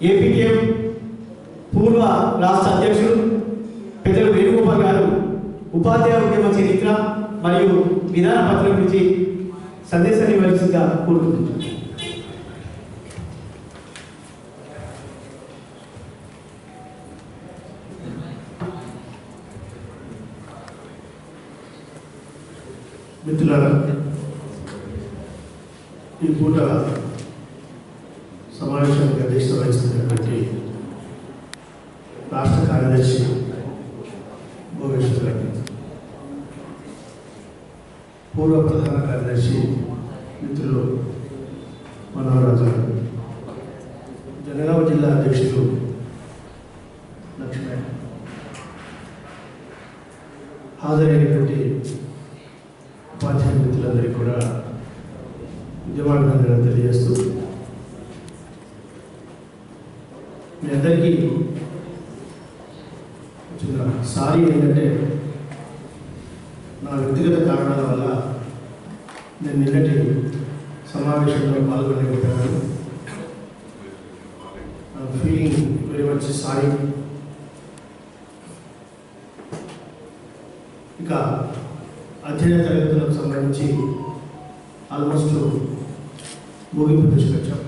ఏపీటీఎం పూర్వ రాష్ట్ర అధ్యక్షుడు పెద్దలు వేణుగోపాల్ గారు ఉపాధ్యాయ ఉద్యమ చరిత్ర మరియు విధాన పత్రం గురించి సందేశాన్ని ఇవ్వాల్సిందిగా కోరుతున్నాను. మిత్రులారా, ఈ పూట సమావేశానికి అధ్యక్షత వహిస్తున్నటువంటి రాష్ట్ర కార్యదర్శి భోగేశ్వర్ గారికి, పూర్వ ప్రధాన కార్యదర్శి మిత్రులు మనోహరరాజు గారు, జనగామ జిల్లా అధ్యక్షులు లక్ష్మణ్, హాజరైనటువంటి ఉపాధ్యాయ మిత్రులందరికీ కూడా ఉద్యమాభినందనలు తెలియజేస్తూ, మీ అందరికీ చిన్న సారీ ఏంటంటే నా వ్యక్తిగత కారణాల వల్ల నేను నిన్నటి సమావేశంలో పాల్గొనలేకపోయాను. Feeling very much sorry. ఇక అధ్యయన తరగతులకు సంబంధించి ఆల్మోస్ట్ ముగింపు తీసుకొచ్చాం.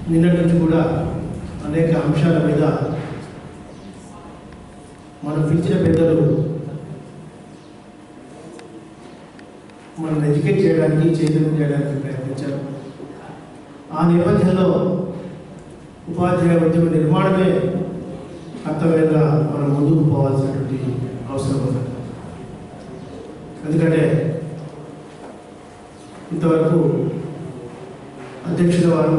నిన్నటి నుంచి కూడా అనేక అంశాల మీద మనం పిలిచిన పెద్దలు మనం ఎడ్యుకేట్ చేయడానికి, చైతన్యం చేయడానికి ప్రయత్నించారు. ఆ నేపథ్యంలో ఉపాధ్యాయ ఉద్యమ నిర్మాణమే కర్తవ్యంగా మనం ముందుకు పోవాల్సినటువంటి అవసరం ఉంది. ఎందుకంటే ఇంతవరకు అధ్యక్షుల వారు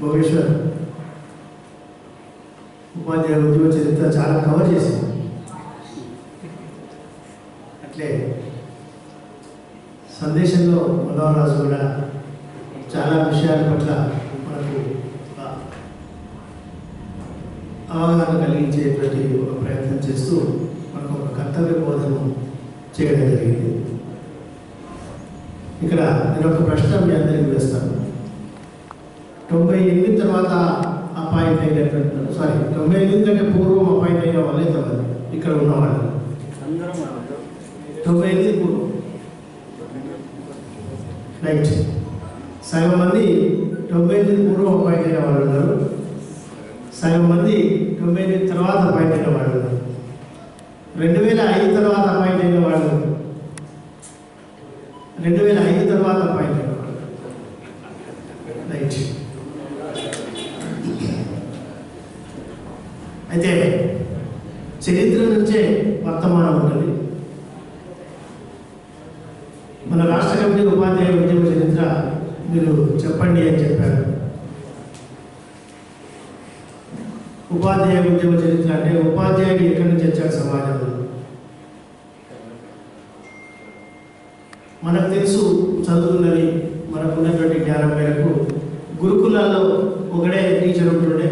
భోగేశ్వర్ ఉపాధ్యాయ ఉద్యమ చరిత్ర చాలా కవర్ చేసింది. అట్లే సందేశంలో మనోహరరాజు కూడా చాలా విషయాల పట్ల మనకు అవగాహన కలిగించేటువంటి ఒక ప్రయత్నం చేస్తూ మనకు ఒక కర్తవ్య బోధన చేయడం జరిగింది. ఇక్కడ నేను ఒక ప్రశ్న మీ అందరికీ వేస్తాను. 98 తర్వాత అపాయింట్ అయినటువంటి 98 కంటే పూర్వం అపాయింట్ అయిన వాళ్ళే కదా ఇక్కడ ఉన్నవాళ్ళు. 98 పూర్వం రైట్. సగం మంది 98 పూర్వం అపాయింట్ అయిన వాళ్ళు ఉన్నారు, సగం మంది 98 తర్వాత అపాయింట్ అయిన వాళ్ళు ఉన్నారు, 2005 తర్వాత అపాయింట్ అయిన వాళ్ళు, 2005 తర్వాత అపాయింట్ అయిన వాళ్ళు. రైట్. అయితే చరిత్ర నుంచే వర్తమానం ఉంటుంది. మన రాష్ట్ర కమిటీ ఉపాధ్యాయ ఉద్యమ చరిత్ర మీరు చెప్పండి అని చెప్పారు. ఉపాధ్యాయ ఉద్యమ చరిత్ర అంటే ఉపాధ్యాయుడు ఎక్కడి నుంచి వచ్చాడు సమాజంలో. మనకు తెలుసు, చదువుతున్నది, మనకు ఉన్నటువంటి జ్ఞానం మేరకు గురుకులాల్లో ఒకడే టీచర్ ఉంటుండే.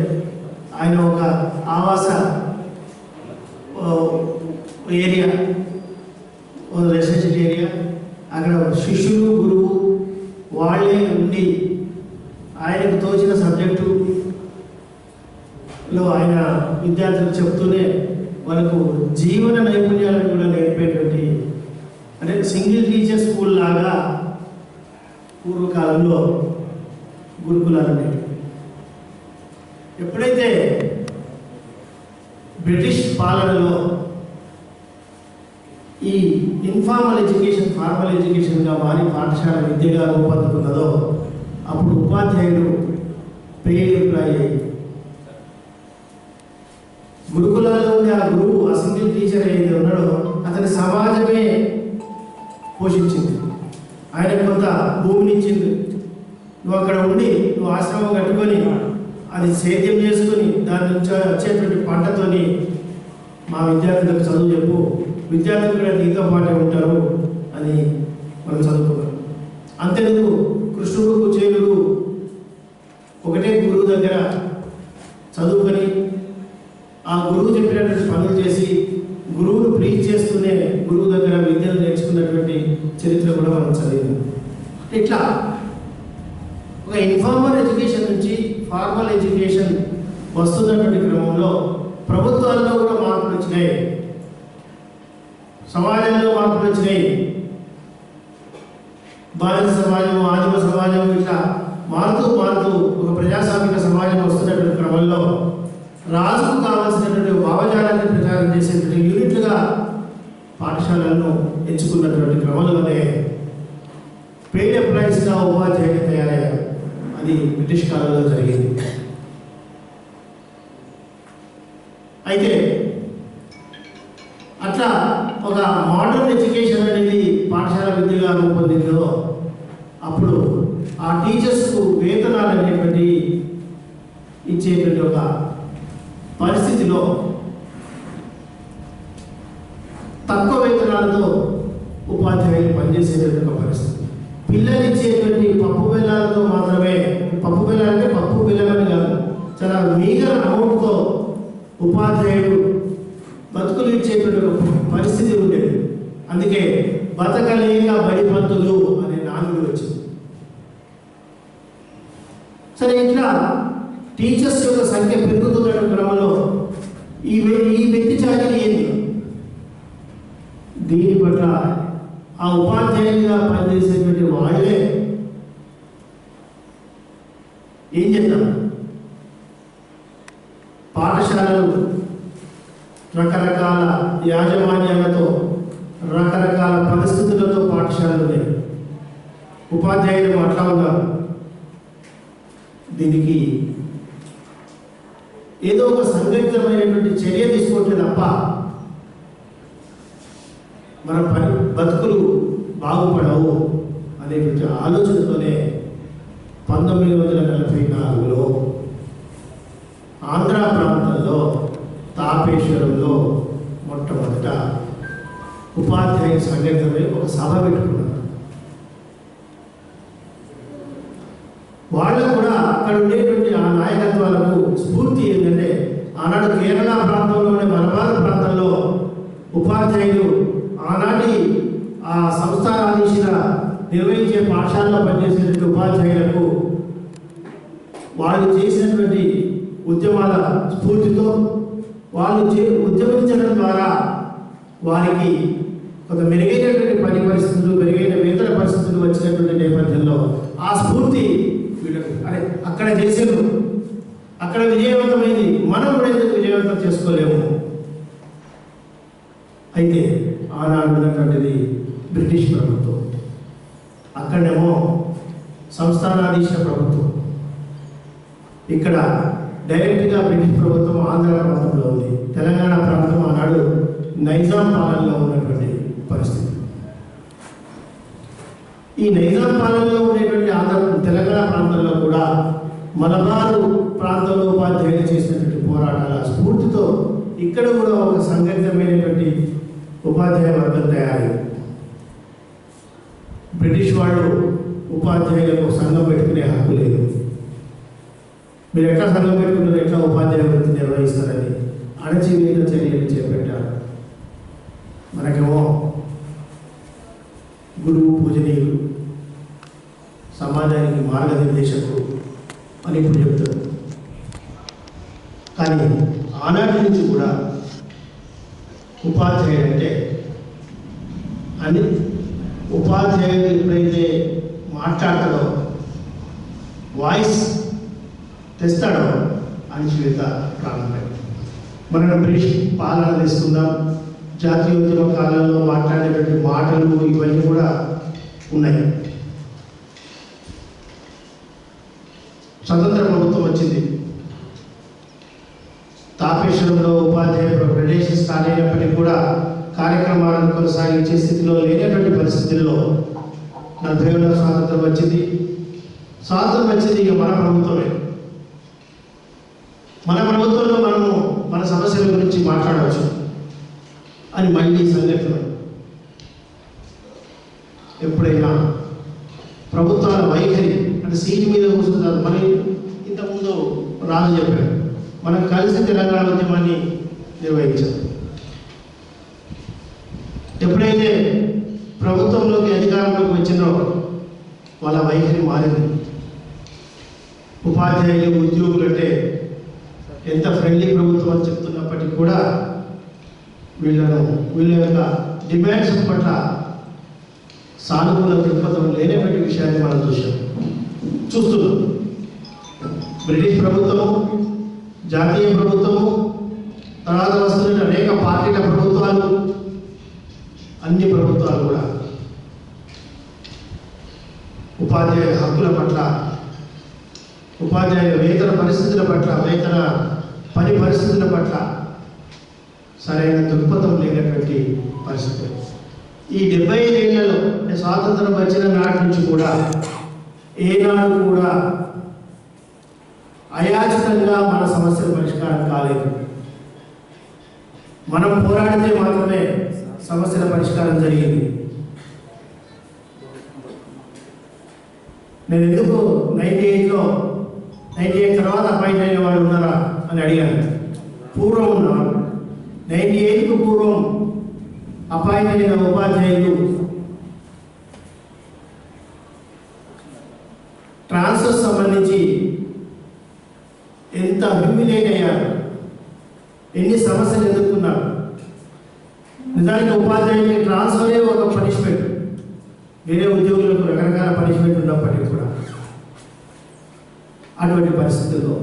ఆయన ఒక ఆవాస ఏరియా, రెసిడెన్షియల్ ఏరియా, అక్కడ శిష్యులు గురువు వాళ్ళే ఉండి ఆయనకు తోచిన సబ్జెక్టులో ఆయన విద్యార్థులకు చెప్తూనే వాళ్ళకు జీవన నైపుణ్యాలను కూడా నేర్పేటువంటి, అంటే సింగిల్ టీచర్ స్కూల్ లాగా పూర్వకాలంలో గురుకులాలు ఉండేవి. ఎప్పుడైతే బ్రిటిష్ పాలనలో ఈ ఇన్ఫార్మల్ ఎడ్యుకేషన్ ఫార్మల్ ఎడ్యుకేషన్గా మారి పాఠశాల విద్యగా రూపొందుతున్నదో అప్పుడు ఉపాధ్యాయుడు పెయిడ్ ఎంప్లాయీ అయ్యి, గురుకులాల్లో ఉండే ఆ గురువు, ఆ సింగిల్ టీచర్ ఏదైతే ఉన్నాడో అతని సమాజమే పోషించింది. ఆయన కొంత భూమినిచ్చింది. నువ్వు అక్కడ ఉండి నువ్వు ఆశ్రమం కట్టుకొని అది సేద్యం చేసుకొని దాని నుంచి వచ్చేటువంటి పంటతోని మా విద్యార్థులకు చదువు చెప్పు, విద్యార్థులు కూడా నీతో పాటే ఉంటారు అని మనం చదువుకున్నాం. అంతేందుకు కృష్ణుడు కుచేలుడు ఒకటే గురువు దగ్గర చదువుకొని ఆ గురువు చెప్పినటువంటి పనులు చేసి గురువును ప్రీచ్ చేస్తూనే గురువు దగ్గర విద్యను నేర్చుకున్నటువంటి చరిత్ర కూడా మనం చదివింది. ఇట్లా ఒక ఒక ఇన్ఫార్మల్ ఎడ్యుకేషన్ నుంచి ఫార్మల్ ఎడ్యుకేషన్ వస్తున్నటువంటి క్రమంలో ప్రభుత్వాల్లో కూడా మార్పులు వచ్చినాయి, సమాజంలో మార్పులు వచ్చినాయి. బాలిక సమాజం, ఆదిమ సమాజం ఇట్లా మారుతూ ఒక ప్రజాస్వామిక సమాజం వస్తున్నటువంటి క్రమంలో రాజుకు కావాల్సినటువంటి భావజాలాన్ని ప్రచారం చేసేటువంటి యూనిట్లుగా పాఠశాలలను ఎంచుకున్నటువంటి క్రమంలోనే పెయిడ్ ఎంప్లాయీస్గా ఉపాధ్యాయులు తయారయ్యారు. అది బ్రిటిష్ కాలంలో జరిగింది. అయితే అట్లా ఒక మోడర్న్ ఎడ్యుకేషన్ అనేది పాఠశాల విద్యగా రూపొందిందో అప్పుడు ఆ టీచర్స్కు వేతనాలు అనేటువంటి ఇచ్చేటువంటి ఒక పరిస్థితిలో తక్కువ వేతనాలతో ఉపాధ్యాయులు పనిచేసేటువంటి ఒక పరిస్థితి. పిల్లలు ఇచ్చేటువంటి పప్పు బెల్లాలతో మాత్రమే, పప్పు బెల్లాలంటే పప్పు బెల్లాలని కాదు, చాలా మీగర్ అమౌంట్తో ఉపాధ్యాయుడు బతుకులు ఇచ్చేటువంటి పరిస్థితి ఉండేది. అందుకే బతకలేక బడి పంతులు అనే నానుడు వచ్చింది. సరే, ఇట్లా టీచర్స్ యొక్క సంఖ్య పెరుగుతున్న క్రమంలో ఈ వ్యక్తి చాకరీ ఏంది? దీని పట్ల ఆ ఉపాధ్యాయులుగా పనిచేసేటువంటి వాళ్ళే ఏం చేద్దాం? పాఠశాలలు రకరకాల యాజమాన్యాలతో, రకరకాల పరిస్థితులతో పాఠశాలలు ఉన్నాయి. ఉపాధ్యాయులు అట్లా ఉన్నారు. దీనికి ఏదో ఒక సంఘటితమైనటువంటి చర్య తీసుకుంటే తప్ప మన బతుకులు బాగుపడవు అనేటువంటి ఆలోచనతోనే 1944లో ఆంధ్ర ప్రాంతంలో తాపేశ్వరంలో మొట్టమొదట ఉపాధ్యాయ సంఘటనపై ఒక సభ పెట్టుకున్నారు. వాళ్ళు కూడా అక్కడ ఉండేటువంటి ఆ నాయకత్వాలకు స్ఫూర్తి ఏంటంటే, ఆనాడు కేరళ ప్రాంతంలోని మలబార్ ప్రాంతంలో ఉపాధ్యాయులు ఆనాటి ఆ సంస్థానాధీశుల నిర్వహించే పాఠశాలలో పనిచేసేటువంటి ఉపాధ్యాయులకు వాళ్ళు చేసినటువంటి ఉద్యమాల స్ఫూర్తితో వాళ్ళు ఉద్యమించడం ద్వారా వారికి కొంత మెరుగైనటువంటి పని పరిస్థితులు, మెరుగైన వేతన పరిస్థితులు వచ్చినటువంటి నేపథ్యంలో ఆ స్ఫూర్తి వీళ్ళకు అరే అక్కడ చేసేది, అక్కడ విజయవంతమైంది, మనం కూడా ఎందుకు విజయవంతం చేసుకోలేము? అయితే ఆనాడు ఉన్నటువంటిది బ్రిటిష్ ప్రభుత్వం, అక్కడేమో సంస్థానాధీశ ప్రభుత్వం. ఇక్కడ డైరెక్ట్గా బ్రిటిష్ ప్రభుత్వం ఆంధ్ర ప్రాంతంలో ఉంది. తెలంగాణ ప్రాంతం ఆనాడు నైజాం పాలనలో ఉన్నటువంటి పరిస్థితి. ఈ నైజాం పాలనలో ఉండేటువంటి తెలంగాణ ప్రాంతంలో కూడా మలబారు ప్రాంతంలో ఉపాధ్యాయులు చేసినటువంటి పోరాటాల స్ఫూర్తితో ఇక్కడ కూడా ఒక సంఘటితమైనటువంటి ఉపాధ్యాయ వర్గం తయారైంది. బ్రిటిష్ వాళ్ళు ఉపాధ్యాయులకు సంఘం పెట్టుకునే హక్కు లేదు. మీరు ఎట్లా సంఘం పెట్టుకున్నారు, ఎట్లా ఉపాధ్యాయ వృత్తి నిర్వహిస్తారని అణచివేత చర్యలు చేపట్టారు. మనకేమో గురువు పూజనీయులు, సమాజానికి మార్గనిర్దేశకులు అని ఇప్పుడు చెప్తారు. కానీ ఆనాటి నుంచి కూడా ఉపాధ్యాయుడు అంటే అని ఉపాధ్యాయుడు ఎప్పుడైతే మాట్లాడతాడో, వాయిస్ తెస్తాడో అణచివేత ప్రారంభమైంది. మనం బ్రిటిష్ పాలన తీసుకుందాం, జాతీయోద్యమ కాలంలో మాట్లాడేటువంటి మాటలు ఇవన్నీ కూడా ఉన్నాయి. స్వతంత్ర ప్రభుత్వం వచ్చింది. తాపేశ్వరంలో ఉపాధ్యాయ ఫెడరేషన్ స్టార్ట్ అయినప్పటికీ కూడా కార్యక్రమాలను కొనసాగించే స్థితిలో లేనటువంటి పరిస్థితుల్లో 40ఏళ్ల స్వాతంత్రం వచ్చింది. స్వాతంత్రం వచ్చింది, ఇక మన ప్రభుత్వమే. మన ప్రభుత్వంలో మనము మన సమస్యల గురించి మాట్లాడవచ్చు అని మళ్ళీ సంఘటన. ఎప్పుడైనా ప్రభుత్వాల వైఖరి అంటే సీటు మీద కూర్చుంటారు. మన ఇంతకుముందు రాజు చెప్పారు, మనం కలిసి తెలంగాణ ఉద్యమాన్ని నిర్వహించాం. ఎప్పుడైతే ప్రభుత్వంలోకి అధికారంలోకి వచ్చిందో వాళ్ళ వైఖరి మారింది. ఉపాధ్యాయులు ఉద్యోగులు అంటే ఎంత ఫ్రెండ్లీ ప్రభుత్వం అని చెప్తున్నప్పటికీ కూడా వీళ్ళ యొక్క డిమాండ్స్ పట్ల సానుకూల దృక్పథం లేనటువంటి విషయాన్ని మనం చూస్తున్నాం. బ్రిటిష్ ప్రభుత్వము, జాతీయ ప్రభుత్వము, తర్వాత వస్తున్న అనేక పార్టీల ప్రభుత్వాలు, అన్ని ప్రభుత్వాలు కూడా ఉపాధ్యాయుల హక్కుల పట్ల, ఉపాధ్యాయుల వేతన పరిస్థితుల పట్ల, వేతన పని పరిస్థితుల పట్ల సరైన దృక్పథం లేనటువంటి పరిస్థితి. ఈ 75 ఏళ్లలో స్వాతంత్రం వచ్చిన నాటి నుంచి కూడా ఏనాడు కూడా అయాచితంగా మన సమస్యల పరిష్కారం కాలేదు. మనం పోరాడితే మాత్రమే సమస్యల పరిష్కారం జరిగింది. నేను ఎందుకు 98 తర్వాత అపాయింట్ అయిన వాళ్ళు ఉన్నారా అని అడిగాను. పూర్వం ఉన్నవాళ్ళు, 98కు పూర్వం అపాయింట్ అయిన ఉపాధ్యాయులు ట్రాన్స్ఫర్ సంబంధించి ఎంత హ్యూమిలేట్ అయ్యారు, ఎన్ని సమస్యలు ఎదుర్కొన్నారు. నిజానికి ఉపాధ్యాయులకి ట్రాన్స్ఫరే ఒక పనిష్మెంట్. వేరే ఉద్యోగులకు రకరకాల పనిష్మెంట్ ఉన్నప్పటికీ కూడా అటువంటి పరిస్థితుల్లో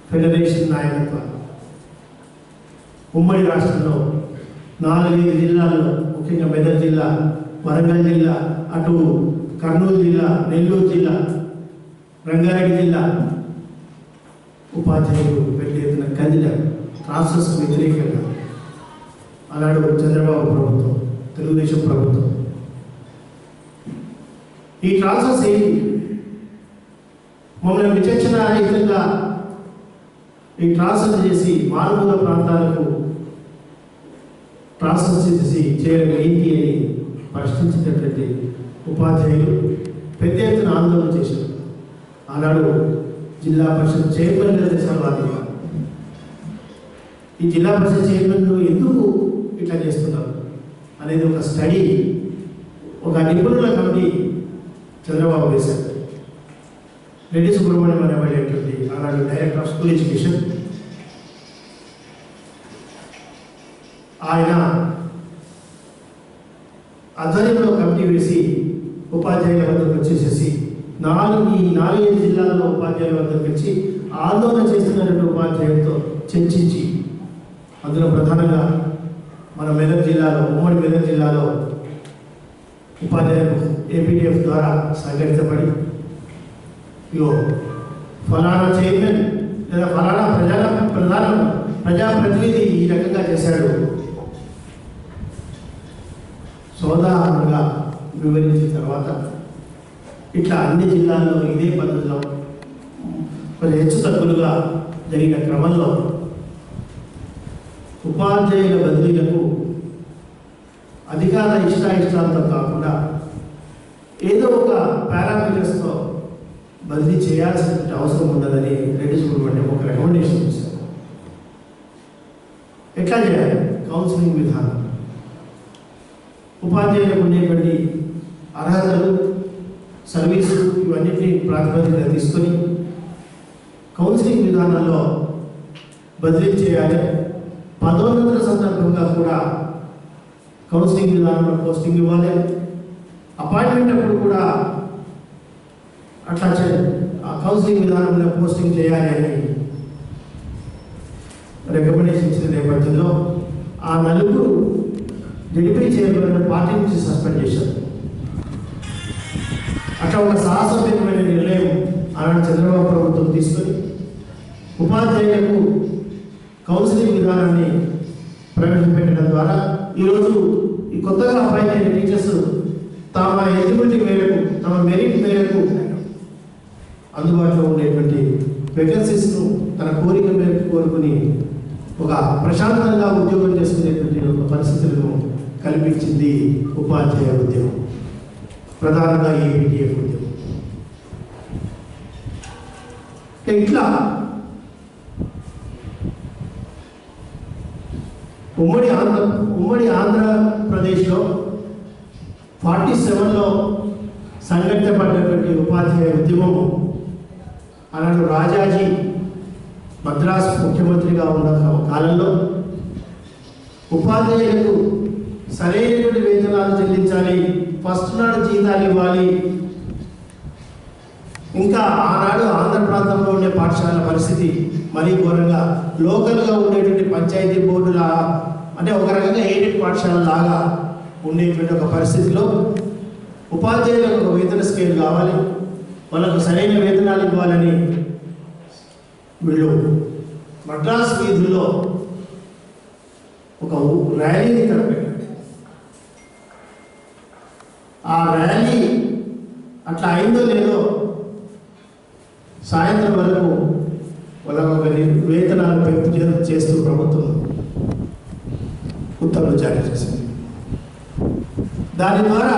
ఫెడరేషన్ నాయకత్వం ఉమ్మడి రాష్ట్రంలో 4-5 జిల్లాల్లో, ముఖ్యంగా మెదక్ జిల్లా, వరంగల్ జిల్లా, అటు కర్నూలు జిల్లా, నెల్లూరు జిల్లా, రంగారెడ్డి జిల్లా ఉపాధ్యాయులు పెద్ద ఎత్తున కదిలారు ట్రాన్స్ఫర్స్ వ్యతిరేకంగా. ఆనాడు చంద్రబాబు ప్రభుత్వం, తెలుగుదేశం ప్రభుత్వం ఈ ట్రాన్స్ఫర్స్ ఏంటి, మమ్మల్ని విచక్షణారహితంగా ఈ ట్రాన్స్ఫర్ చేసి మారుమూల ప్రాంతాలకు ట్రాన్స్ఫర్ చేసి చేయడం ఏంటి అని ప్రశ్నించినటువంటి ఉపాధ్యాయులు పెద్ద ఎత్తున ఆందోళన చేశారు. ఆనాడు జిల్లా పరిషత్ చైర్మన్ చేశారు. ఈ జిల్లా పరిషత్ చైర్మన్లు ఎందుకు ఇట్లా చేస్తున్నారు అనేది ఒక స్టడీ, ఒక నిపుణుల కమిటీ చంద్రబాబు వేశారు. రెడ్డి సుబ్రహ్మణ్యం అనేటువంటి ఆనాడు డైరెక్టర్ ఆఫ్ స్కూల్ ఎడ్యుకేషన్, ఆయన ఆధ్వర్యంలో కమిటీ వేసి ఉపాధ్యాయుల వద్దకు వచ్చేసేసి ఈ 4-5 జిల్లాల్లో ఉపాధ్యాయుల వద్దకు వచ్చి ఆందోళన చేస్తున్నటువంటి ఉపాధ్యాయులతో చర్చించి, అందులో ప్రధానంగా మన మెదక్ జిల్లాలో, ఉమ్మడి మెదక్ జిల్లాలో ఉపాధ్యాయులు ఏపీటీఎఫ్ ద్వారా సంఘటితపడి ఫలానా చైర్మన్ లేదా ఫలానా ప్రజాప్రతినిధి ఈ రకంగా చేశాడు, సోదాహరణంగా వివరించిన తర్వాత ఇట్లా అన్ని జిల్లాల్లో ఇదే పద్ధతిలో కొంచెం హెచ్చు తగ్గులుగా జరిగిన క్రమంలో ఉపాధ్యాయుల బదిలీలకు అధికార ఇష్టాయిష్టాలతో కాకుండా ఏదో ఒక పారామీటర్స్తో బదిలీ చేయాల్సిన అవసరం ఉన్నదని రెడ్డి సుబ్రహ్మణ్యం ఒక రికమెండేషన్ చేశారు. ఎట్లా చేయాలి? కౌన్సిలింగ్ విధానం, ఉపాధ్యాయులకు ఉండేటువంటి అర్హతలు, సర్వీసు, ఇవన్నిటిని ప్రాతిపదికగా తీసుకొని కౌన్సిలింగ్ విధానంలో బదిలీ చేయాలి. పదోన్నతుల సందర్భంగా కూడా కౌన్సిలింగ్ విధానంలో పోస్టింగ్ ఇవ్వాలి. అపాయింట్మెంట్ అప్పుడు కూడా అట్లా ఆ కౌన్సిలింగ్ విధానంలో పోస్టింగ్ చేయాలి అని రికమెండేషన్ ఇచ్చిన నేపథ్యంలో ఆ 4 జడిపి చైర్మన్ పార్టీ నుంచి సస్పెండ్ చేశారు. అట్లా ఒక సాహసోపేతమైన నిర్ణయం ఆనాడు చంద్రబాబు ప్రభుత్వం తీసుకొని ఉపాధ్యాయులకు కౌన్సిలింగ్ విధానాన్ని ప్రవేశపెట్టడం ద్వారా ఈరోజు ఈ కొత్తగా అపాయింట్ అయిన టీచర్స్ తమ ఎలిజిబిలిటీ మేరకు, తమ మెరిట్ మేరకు అందుబాటులో ఉండేటువంటి వేకెన్సీస్ను తన కోరిక మేరకు కోరుకుని ఒక ప్రశాంతంగా ఉద్యోగం చేసుకునేటువంటి ఒక పరిస్థితులను కల్పించింది ఉపాధ్యాయ ఉద్యమం, ప్రధానంగా ఏపీటీఎఫ్ ఉద్యమం. ఇట్లా ఉమ్మడి ఆంధ్రప్రదేశ్లో 47లో సంఘటితపడినటువంటి ఉపాధ్యాయ ఉద్యమము ఆనాడు రాజాజీ మద్రాసు ముఖ్యమంత్రిగా ఉన్న కాలంలో ఉపాధ్యాయులకు సరైనటువంటి వేతనాలు చెల్లించాలి, ఫస్ట్ నాడు జీతాలు ఇవ్వాలి. ఇంకా ఆనాడు ఆంధ్ర ప్రాంతంలో ఉండే పాఠశాల పరిస్థితి మరీ ఘోరంగా, లోకల్గా ఉండేటువంటి పంచాయతీ బోర్డుల అంటే ఒక రకంగా ఎయిడెడ్ పాఠశాల లాగా ఉండేటువంటి ఒక పరిస్థితిలో ఉపాధ్యాయులకు ఒక వేతన స్కేల్ కావాలి, వాళ్ళకు సరైన వేతనాలు ఇవ్వాలని వీళ్ళు మద్రాసు వీధుల్లో ఒక ర్యాలీని తలపెట్టారు. ఆ ర్యాలీ అట్లా అయిందో లేదో సాయంత్రం వరకు వాళ్ళకు ఒక వేతనాలు పెంపు చేస్తూ ప్రభుత్వం ఉత్తర్వులు జారీ చేసింది. దాని ద్వారా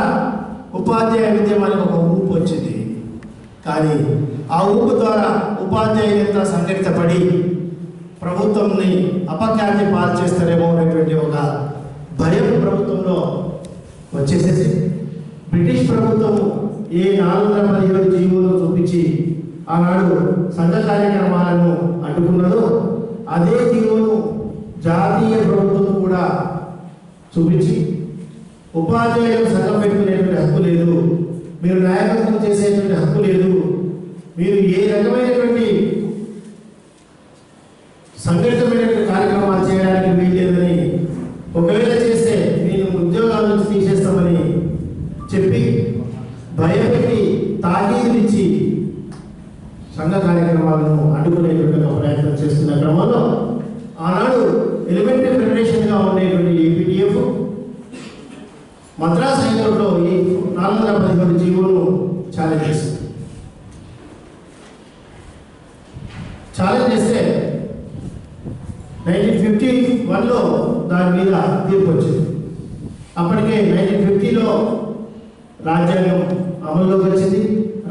ఉపాధ్యాయ ఉద్యమానికి ఒక ఊపు వచ్చింది. కానీ ఆ ఊపు ద్వారా ఉపాధ్యాయులంతా సంఘటితపడి ప్రభుత్వంని అపఖ్యాతి పాలు చేస్తారేమో అనేటువంటి ఒక భయం ప్రభుత్వంలో వచ్చేసేసి బ్రిటిష్ ప్రభుత్వం ఏ 417 జీవోలు చూపించి ఆనాడు సంఘ కార్యక్రమాలను అడ్డుకున్నదో అదే జీవోను జాతీయ ప్రభుత్వం కూడా చూపించి ఉపాధ్యాయులకు సంఘం పెట్టుకునేటువంటి హక్కు లేదు, మీరు న్యాయబద్ధం చేసేటువంటి హక్కు లేదు, మీరు ఏ రకమైనటువంటి సంఘటితమైనటువంటి కార్యక్రమాలు చేయడానికి వీల్లేదని, ఒకవేళ చేస్తే నేను ఉద్యోగాల నుంచి తీసేస్తామని చెప్పి భయపెట్టి తాకీదునిచ్చి సంఘ కార్యక్రమాలను అడ్డుకునేటువంటి ఒక ప్రయత్నం చేస్తున్న క్రమంలో ఆనాడు ఎలిమెంటరీ ఫెడరేషన్గా ఉండేటువంటి ఏపీటీఎఫ్ మద్రాసు హైకోర్టులో ఈ 417 జీవోను ఛాలెంజ్ చేసింది. ఛాలెంజ్ చేస్తే 1951లో దాని మీద తీర్పు వచ్చింది. అప్పటికే 1950లో రాజ్యాంగం అమల్లోకి వచ్చింది.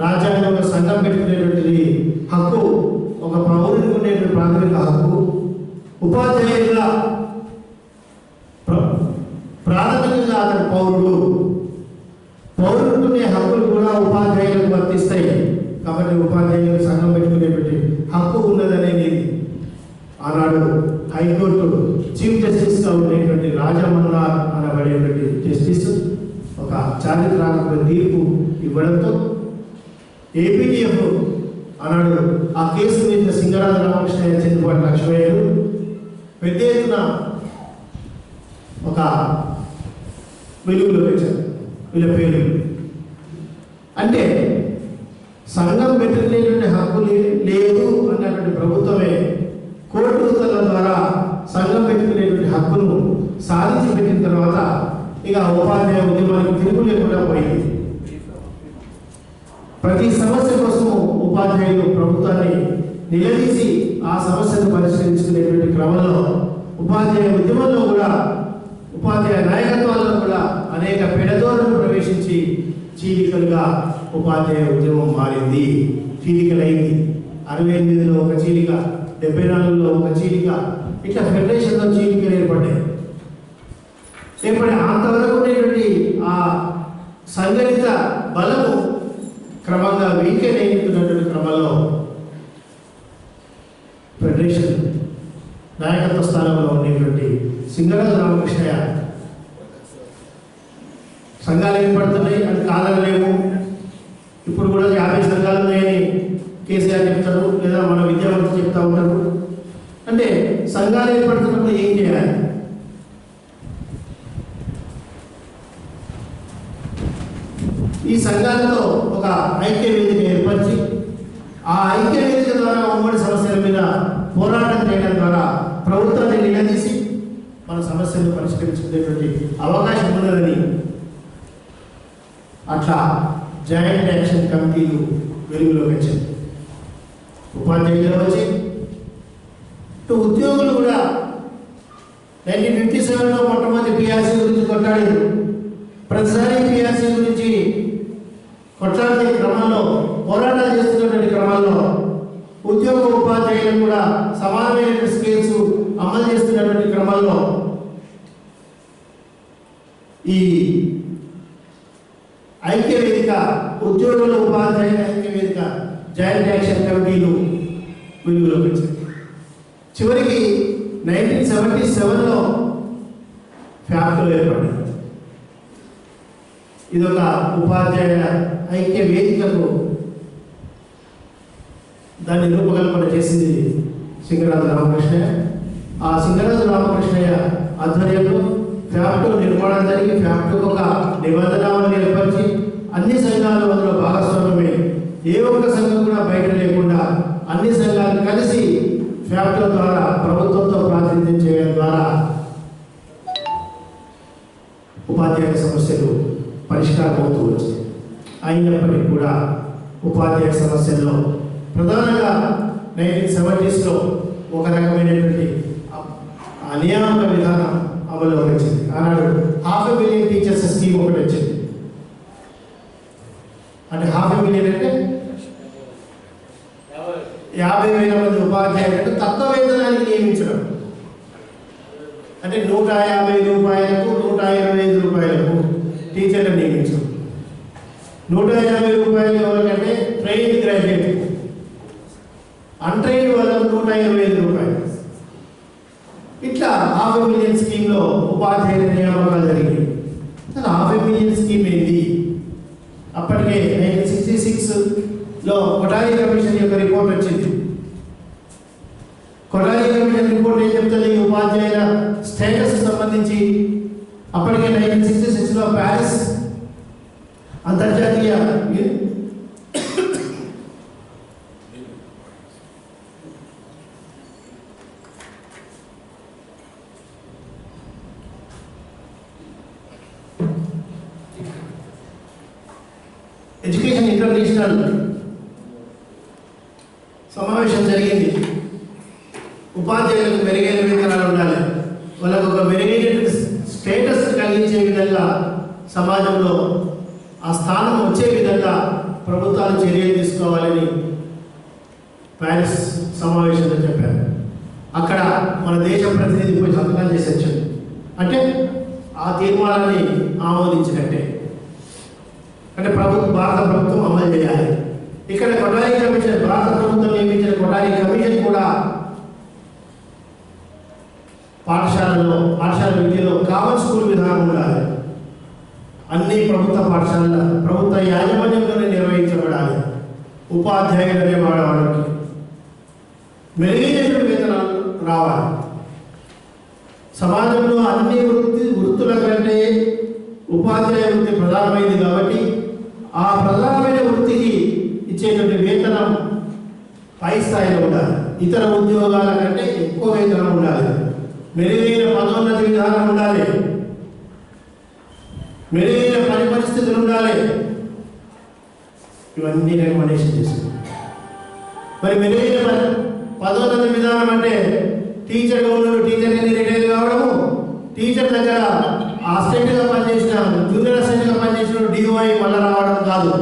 రాజ్యాంగంలో సంఘం పెట్టుకునేటువంటిది హక్కు, ఒక పౌరునికి ఉండేటువంటి ప్రాథమిక హక్కు. ఉపాధ్యాయులుగా ప్రాథమికంగా అతని పౌరుడుకునే హక్కులు కూడా ఉపాధ్యాయులకు వర్తిస్తాయి. కాబట్టి ఉపాధ్యాయులకు సంఘం పెట్టుకునేటువంటి హక్కు ఉన్నదనేది ఆనాడు హైకోర్టు చీఫ్ జస్టిస్గా ఉండేటువంటి రాజమన్నార్ అనబడేటువంటి జస్టిస్ ఒక చారిత్రాత్మక తీర్పు ఇవ్వడంతో ఏపీటీఎఫ్ ఆనాడు ఆ కేసు మీద సింగరాజ రామకృష్ణయ్య, చెందుబాటు లక్ష్మయ్యలు పెద్ద ఎత్తున ఒక వెలుగులో వచ్చారు. వీళ్ళ పేరు అంటే సంఘం పెట్టుకునేటువంటి హక్కు లేదు అన్నటువంటి ప్రభుత్వమే కోర్టు ఉత్తర్వుల ద్వారా సంఘం పెట్టుకునేటువంటి హక్కును సాధించి పెట్టిన తర్వాత ఇక ఉపాధ్యాయ ఉద్యమానికి తిరుగు లేకుండా పోయింది. ప్రతి సమస్య కోసం ఉపాధ్యాయులు ప్రభుత్వాన్ని నిలదీసి ఆ సమస్యను పరిష్కరించుకునేటువంటి క్రమంలో ఉపాధ్యాయ ఉద్యమంలో కూడా ఉపాధ్యాయ నాయకత్వాల్లో కూడా అనేక పెడదోరలు ప్రవేశించి చీలికలుగా ఉపాధ్యాయ ఉద్యమం మారింది, చీలికలైంది. 68లో ఒక చీలిక, 74లో ఒక చీలిక, ఇట్లా ఫెడరేషన్లో చీలికలు ఏర్పడ్డాయి. అంతవరకు ఉండేటువంటి ఆ సంఘటిత బలము క్రమంగా వీకెండ్ అయినటువంటి క్రమంలో ఫెడరేషన్ నాయకత్వ స్థానంలో ఉండేటువంటి సింగరాజ రామకృష్ణయ్య సంఘాలు ఏర్పడుతున్నాయి, అది కాదనలేము. ఇప్పుడు కూడా 50 సంఘాలు ఉన్నాయని కేసీఆర్ చెప్తారు, లేదా మన విద్యావంతులు చెప్తా ఉంటారు. అంటే సంఘాలు ఏర్పడుతున్నప్పుడు ఏం చేయాలి? ఈ సంఘాలతో ఒక ఐక్య వేదిక ఏర్పరిచి ఆ ఐక్య వేదిక ద్వారా ఉమ్మడి సమస్యల మీద పోరాటం చేయడం ద్వారా ప్రభుత్వాన్ని నిలదీసి మన సమస్యలను పరిష్కరించుకునేటువంటి అవకాశం ఉన్నదని అట్లా జాయింట్ యాక్షన్ కమిటీలు వెలుగులోకి వచ్చాయి. ఉపాధ్యాయులు వచ్చి ఉద్యోగులు కూడా 1957లో మొట్టమొదటి పిఆర్సీ గురించి కొట్లాడారు. ప్రతిసారి పిఆర్సీ గురించి కొట్లాడే క్రమంలో, పోరాటాలు చేస్తున్నటువంటి క్రమంలో ఉద్యోగ ఉపాధ్యాయులు కూడా సమానమైన స్కేల్స్ అమలు చేస్తున్నటువంటి క్రమంలో ఈ ఐక్య వేదిక, ఉద్యోగుల ఉపాధ్యాయుల ఐక్య వేదిక జాయింట్ యాక్షన్ కమిటీలు వెలుగులోకి వచ్చాయి. చివరికి 1977లో ఫ్యాప్టో ఏర్పడింది. ఇదొక ఉపాధ్యాయ ఐక్య వేదికకు దాన్ని రూపకల్పన చేసింది సింగరాజు రామకృష్ణయ్య. ఆ సింగరాజు రామకృష్ణయ్య ఆధ్వర్యంలో ఫ్యాప్టో నిర్మాణం జరిగి ఫ్యాప్టోకు ఒక నిబంధనలను ఏర్పరిచి అన్ని సంఘాలు అందులో భాగస్వామ్యమే, ఏ ఒక్క సంఘం కూడా బయట లేకుండా అన్ని సంఘాలు కలిసి ఫ్యాప్టో ద్వారా ప్రభుత్వంతో ప్రాతినిధ్యం చేయడం ద్వారా ఉపాధ్యాయ సమస్యలు పరిష్కారం అవుతూ వచ్చాయి. అయినప్పటికీ కూడా ఉపాధ్యాయ సమస్యల్లో ప్రధానంగా 1970sలో ఒక రకమైనటువంటి నియామక విధానం అమలులోకి వచ్చింది. ఆనాడు 500,000 టీచర్స్ స్కీమ్ ఒకటి వచ్చింది. అంటే 500,000 అంటే 50,000 మంది ఉపాధ్యాయులకు తక్కువ వేతనానికి నియమించడం. అంటే 150 రూపాయలకు 125 రూపాయలకు టీచర్లు నియమించడం. 150 రూపాయలు ఎవరికంటే ట్రైన్డ్ గ్రాడ్యుయేట్, అన్ట్రైన్డ్ వాళ్ళకు 125 రూపాయలు. ఇట్లా 500,000 స్కీమ్లో ఉపాధ్యాయుల నియామకాలు జరిగింది. 500,000 స్కీమ్ ఏంటి? అప్పటికే 1966లో కొఠారి కమిషన్ యొక్క రిపోర్ట్ వచ్చింది. కొఠారి కమిషన్ రిపోర్ట్ ఏం చెప్తుంది? ఉపాధ్యాయుల స్టేటస్ సంబంధించి అప్పటికే 1966లో ప్యారిస్ అంతర్జాతీయ ఎడ్యుకేషన్ ఇంటర్నేషనల్ సమావేశం జరిగింది. ఉపాధ్యాయులకు మెరుగైన వేతనాలు ఉండాలి, వాళ్ళకు ఒక మెరుగైన స్టేటస్ కలిగించే విధంగా సమాజంలో ఆ స్థానం వచ్చే విధంగా ప్రభుత్వాలు చర్యలు తీసుకోవాలని ప్యారిస్ సమావేశంలో చెప్పారు. అక్కడ మన దేశ ప్రతినిధి పోయి సంతకం చేసి వచ్చాడు. అంటే ఆ తీర్మానాన్ని ఆమోదించినట్టే, అంటే భారత ప్రభుత్వం అమలు చేయాలి. ఇక్కడ కొఠారి కమిషన్, భారత ప్రభుత్వం నియమించిన కొఠారి కమిషన్ కూడా పాఠశాల విద్యలో కామన్ స్కూల్ విధానం ఉండాలి. అన్ని ప్రభుత్వ పాఠశాలల ప్రభుత్వ యాజమాన్యంలోనే నిర్వహించబడాలి. ఉపాధ్యాయులు అనేవాళ్ళకి మెరుగైనటువంటి వేతనాలు రావాలి. సమాజంలో అన్ని వృత్తుల కంటే ఉపాధ్యాయ వృత్తి ప్రధానమైంది కాబట్టి ఆ ప్రధానమైన వృత్తికి ఇచ్చేటువంటి వేతనం పై స్థాయిలో ఉండాలి. ఇతర ఉద్యోగాల కంటే ఎక్కువ వేతనం ఉండాలి. మెరుగైన పదోన్నతి విధానం ఉండాలి. మెరుగైన పని పరిస్థితులు ఉండాలి. ఇవన్నీ రికమెండేషన్ చేశారు. మరి మెరుగైన పదోన్నతి విధానం అంటే టీచర్గా ఉన్నాడు, టీచర్ రిటైర్ కావడము, టీచర్ దగ్గర అసిస్టెంట్గా పనిచేసిన, జూనియర్ అసిస్టెంట్గా పనిచేసిన డిఓఐ మళ్ళీ రావడం కాదు.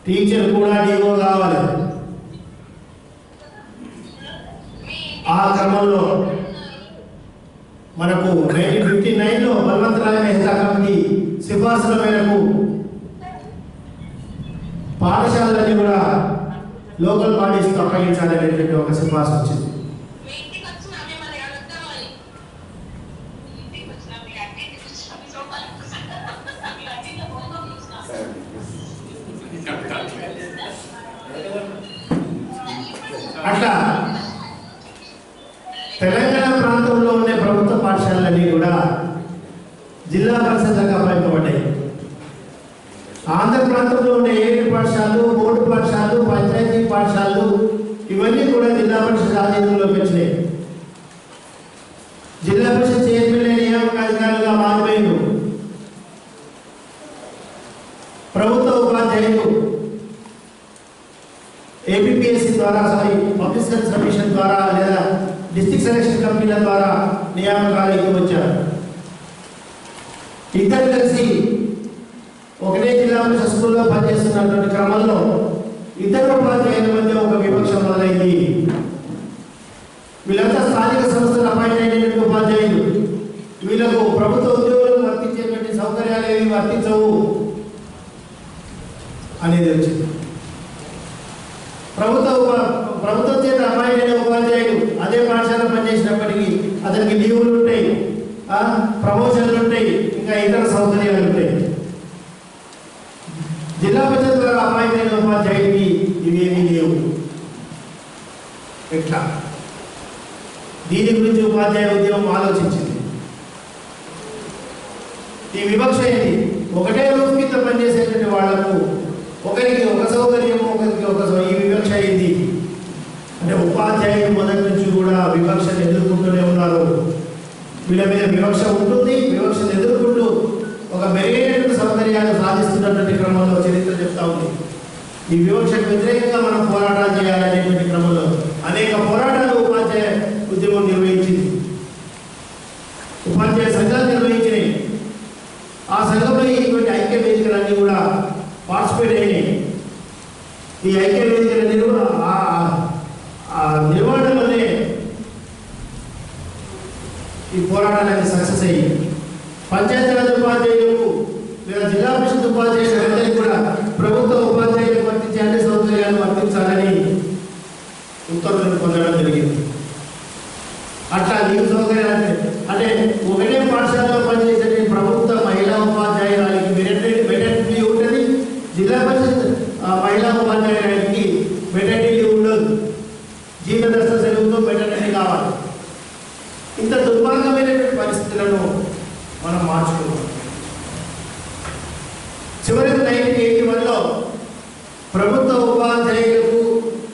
టీచర్ కూడా డిఓ కావాలి. ఆ క్రమంలో మనకు 1959లో బల్వంతరాయ్ మెహతా కమిటీ సిఫార్సుల మేరకు పాఠశాలలన్నీ కూడా లోకల్ బాడీస్కి అప్పగించాలనేటువంటి ఒక సిఫార్సు వచ్చింది. అట్లా తెలంగాణ ప్రాంతంలో ఉండే ప్రభుత్వ పాఠశాలలన్నీ కూడా జిల్లా పరిషత్లకు అప్పగించబడ్డాయి. ఆంధ్ర ప్రాంతంలో ఉండే ఏడు పాఠశాలలు, బోర్డు పాఠశాలలు, పంచాయతీ పాఠశాలలు ఇవన్నీ కూడా జిల్లా పరిషత్ ఆధీనంలోకి వచ్చినాయి. జిల్లా పరిషత్ చైర్మన్ నియామక అధికారులుగా మారిపోయారు. ప్రభుత్వ ఉపాధ్యాయులు ఏపీఎస్సీ ద్వారా, పబ్లిక్ సర్వీస్ కమిషన్ ద్వారా లేదా డిస్ట్రిక్ట్ సెలక్షన్ కమిటీల ద్వారా నియామకాలకు వచ్చారు. ఇద్దరు కలిసి ఒకటే జిల్లా పరిషత్ స్కూల్లో పనిచేస్తున్నటువంటి క్రమంలో ఇద్దరు ఉపాధ్యాయుల మధ్య ఒక వివక్ష మొదలైంది. వీళ్ళంతా స్థానిక సంస్థల అపాయింట్ అయినటువంటి ఉపాధ్యాయులు. వీళ్ళకు ప్రభుత్వ ఉద్యోగులకు వర్తించేటువంటి సౌకర్యాలు ఏవి వర్తించవు అనేది వచ్చింది. ప్రభుత్వం చేత అపాయింట్ ఉపాధ్యాయులు అదే పాఠశాల పనిచేసినప్పటికీ అతనికి లీవులు ఉంటాయి, ప్రమోషన్లు ఉంటాయి, ఇంకా ఇతర సౌకర్యాలు ఉంటాయి. జిల్లా పరిషత్ ద్వారా అపాయింట్ అయిన ఉపాధ్యాయుడికి ఇవేమీ లేవు. ఎట్లా? దీని గురించి ఉపాధ్యాయ ఉద్యమం ఆలోచించింది. ఈ వివక్ష ఏంటి? ఒకటే రూపు కింద పనిచేసేటువంటి వాళ్లకు ఒకరికి ఒక సౌకర్యము, ఒకరికి ఒక ఈ వివక్ష అయింది. అంటే ఉపాధ్యాయులు మొదటి నుంచి కూడా వివక్షను ఎదుర్కొంటూనే ఉన్నారు. వీళ్ళ మీద వివక్ష ఉంటుంది. వివక్షను ఎదుర్కొంటూ ఒక మెరుగైనటువంటి సౌకర్యాలు సాధిస్తున్నటువంటి క్రమంలో చరిత్ర చెప్తా ఉంది. ఈ వివక్షకు వ్యతిరేకంగా మనం పోరాటాలు చేయాలనేటువంటి క్రమంలో అనేక పోరాటాలు ఉపాధ్యాయ ఉద్యమం నిర్వహించింది. ఉపాధ్యాయ సంఘాలు నిర్వహించినాయి. ఆ సంఘంలో ఇటువంటి ఐక్య వేదికలన్నీ కూడా పార్టిసిపేట్ అయినాయి. ఈ ఐక్య వేదికల నిర్వహణ వల్లే ఈ పోరాటాలన్నీ సక్సెస్ అయ్యి పంచాయతీరాజ్ ఉపాధ్యాయులకు లేదా జిల్లా పరిషత్ ఉపాధ్యాయులందరికీ కూడా ప్రభుత్వ ఉపాధ్యాయులకు వర్తించే అన్ని సౌకర్యాలు వర్తించాలని ఉత్తర్వులను పొందడం జరిగింది. అట్లా నీకు సౌకర్యాలు అంటే ఒకటే పాఠశాలలో పనిచేసే ప్రభుత్వ మహిళా ఉపాధ్యాయురాలకి మెటర్నిటీ ఉంటుంది, జిల్లా పరిషత్ మహిళా ఉపాధ్యాయురాలకి మెటర్నిటీ ఉండదు. జీవదశ సెలవుతో మెటర్నిటీ కావాలి. ఇంత దుర్మార్గమైనటువంటి పరిస్థితులను మనం మార్చుకున్నాం. చివరికి 1981లో ప్రభుత్వ ఉపాధ్యాయులకు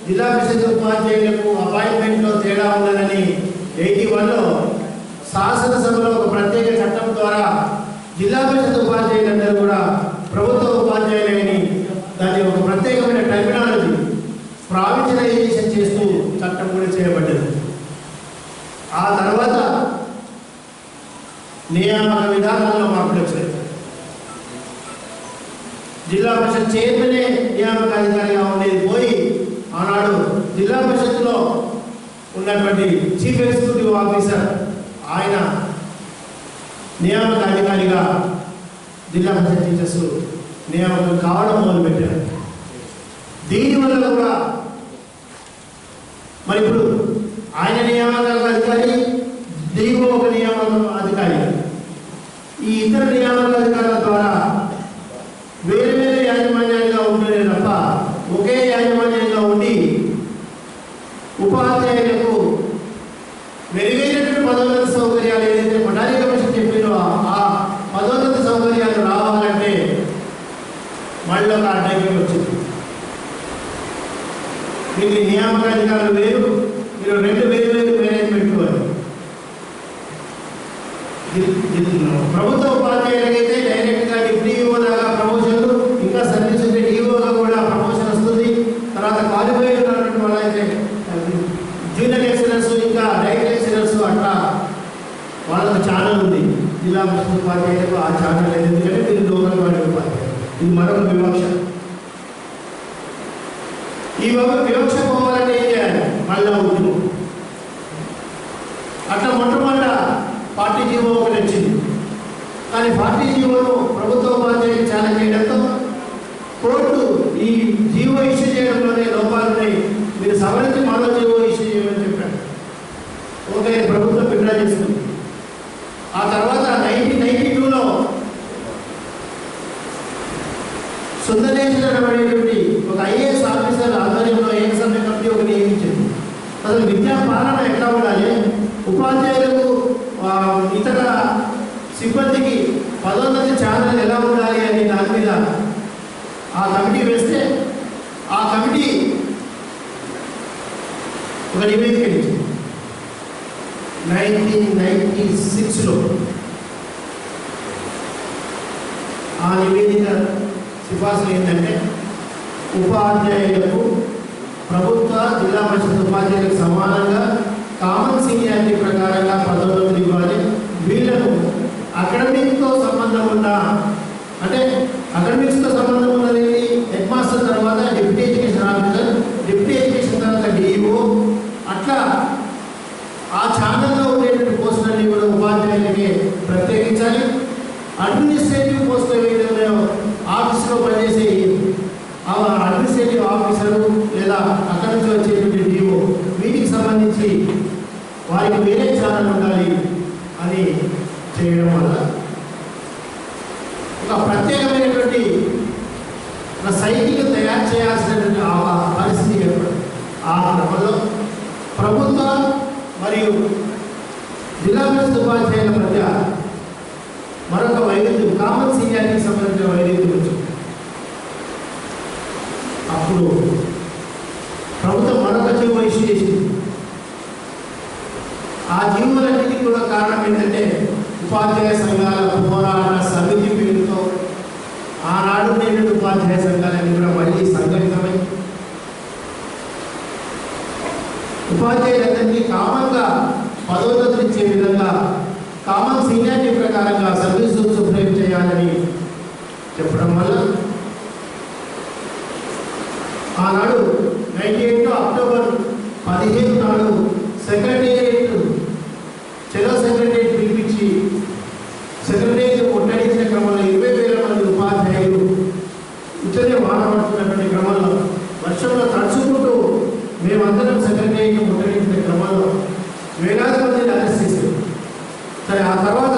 జిల్లా పరిషత్ ఉపాధ్యాయులకు అపాయింట్మెంట్లో తేడా ఉన్నదని 81లో శాసనసభలో ఒక ప్రత్యేక చట్టం ద్వారా జిల్లా పరిషత్ ఉపాధ్యాయులందరూ కూడా ప్రభుత్వ ఉపాధ్యాయులని దాన్ని ఒక ప్రత్యేకమైన టెర్మినాలజీ ప్రావిన్షియలైజేషన్ చేస్తూ చట్టం కూడా చేయబడ్డది. ఆ తర్వాత నియామక విధానాల్లో మార్పులు వచ్చాయి. జిల్లా పరిషత్ చైర్మనే నియామక అధికారిగా ఉండేది పోయి ఆనాడు జిల్లా పరిషత్లో ఉన్నటువంటి చీఫ్ ఎగ్జిక్యూటివ్ ఆఫీసర్ ఆయన నియామక అధికారిగా జిల్లా పరిషత్ టీచర్స్ నియామకం కావడం మొదలుపెట్టారు. దీనివల్ల కూడా మరి ఇప్పుడు ఆయన నియామక అధికారి, దిగువ ఒక నియామక అధికారి, ఈ ఇతర నియామక అధికారుల ద్వారా వేరే వేరే యాజమాన్యాలుగా ఉంటేనే తప్ప ఒకే యాజమాన్యంగా ఉండి ఉపాధ్యాయులకు మెరుగైనటువంటి పదోన్నత సౌకర్యాలు ఏదైతే మఠారీ కమిషన్ చెప్పినో ఆ పదోన్నత సౌకర్యాలు రావాలంటే మళ్ళీ ఒక అడ్డంకి వచ్చింది. మీకు నియామక అధికారులు వేరు, మీరు రెండు వేరు వేరు మేనేజ్మెంట్ వారు. ప్రభుత్వ ఉపాధ్యాయులకైతే డైరెక్ట్గా డిప్యూటీ ఈఓ దాకా ప్రమోషన్లు, ఇంకా సర్వీస్ ఉంటే ఈఓగా కూడా ప్రమోషన్ వస్తుంది. తర్వాత క్వాలిఫై ఉన్నటువంటి వాళ్ళైతే జూనియర్ లెక్చరర్స్, ఇంకా డైరెక్ట్ లెక్చరర్స్, అట్లా వాళ్ళకు ఛానల్ ఉంది. జిల్లా పరిషత్ ఉపాధ్యాయులకు ఆ ఛానల్ లేదు, ఎందుకంటే మీరు లోకల్ వాడి ఉపాధ్యాయులు. ఇది మరొక వివక్ష. ఈ వివక్ష పోవాలంటే ఏం చేయాలి? మళ్ళా ఉద్యమం. అట్లా మొట్టమొదట పార్టీ జీవో ఒకటి వచ్చింది. కానీ పార్టీ జీవోను ప్రభుత్వ ఉపాధ్యాయులు ఛాలెంజ్ చేయడంతో కోర్టు ఈ జీవో ఇష్యూ చేయడంలోనే లోపాలు ఉన్నాయి, మీరు సవరించి మరో జీవో ఇష్యూ చేయమని చెప్పారు. ఓకే, ప్రభుత్వం విడ్రా చేస్తుంది. ఆ తర్వాత 1992లో సుందరేశ్వర అనేటువంటి ఒక ఐఏఎస్ ఆఫీసర్ ఆధ్వర్యంలో ఏకసభ్య కమిటీ ఒక నియమించింది. అసలు విద్యా పాలన ఎట్లా ఉండాలి, ఉపాధ్యాయులకు ఇతర సిబ్బందికి పదోన్నతి ఛానల్ ఎలా ఉండాలి అని దాని మీద ఆ కమిటీ వేస్తే ఆ కమిటీ ఒక నివేదిక ఇచ్చింది 1996లో. ఆ నివేదిక సిఫార్సులు ఏంటంటే ఉపాధ్యాయులకు ప్రభుత్వ జిల్లా పరిషత్ ఉపాధ్యాయులకు సమానంగా కామన్ సీనియారిటీ ప్రకారంగా పదోన్నతులు ఇవ్వాలి. వీళ్లకు అకాడమిక్తో సంబంధం ఉన్న, అంటే అకాడమిక్స్తో సంబంధం ఉన్నది హెడ్ మాస్టర్, తర్వాత deputy education officer, deputy education తర్వాత డిఈఓ, అట్లా ఆ ఛానల్లో ఉండేటువంటి పోస్టులన్నీ కూడా ఉపాధ్యాయులకి ప్రత్యేకించాలి. అడ్మినిస్ట్రేటివ్ పోస్టులు ఏవైతే ఆఫీసులో పనిచేసే అడ్మినిస్ట్రేటివ్ ఆఫీసరు లేదా ఒక ప్రత్యేకమైనటువంటి ఒక సైకిల్ తయారు చేయాల్సినటువంటి పరిస్థితి ఏర్పడింది. ఆ క్రమంలో ప్రభుత్వం మరియు జిల్లా పరిషత్ ఉపాధ్యాయుల మధ్య మరొక వైవిధ్యం, కామన్ సీనియారిటీకి సంబంధించిన వైవిధ్యం వచ్చింది. అప్పుడు ప్రభుత్వం మరొక జీవో ఇష్యూ చేసింది. ఆ జీవోలన్నిటికీ కూడా కారణం ఏంటంటే ఉపాధ్యాయ సంఘాల పోరాట సమితి పేరుతో ఆనాడు నేడు ఉపాధ్యాయ సంఘాలన్నీ కూడా మళ్ళీ సంఘటితమై ఉపాధ్యాయులందరికీ కామన్గా పదోన్నతులు ఇచ్చే విధంగా కామన్ సీనియారిటీ ప్రకారంగా సర్వీస్ రూల్స్ ఫ్రేమ్ చేయాలని చెప్పడం వల్ల ఆనాడు 98 అక్టోబర్ 15 నాడు సెక్రటేరియట్ చెలో సెక్రటేరియట్ పిలిపించి సెక్రటేరియట్ ముట్టడించిన క్రమంలో 20,000 మంది ఉపాధ్యాయులు ఉత్తరే వాడబడుతున్నటువంటి క్రమంలో వర్షంలో తడుచుకుంటూ మేమందరం సెక్రటేరియట్ ముట్టడించిన క్రమంలో వేలాది మందిని అరెస్ట్ చేశారు. సరే, ఆ తర్వాత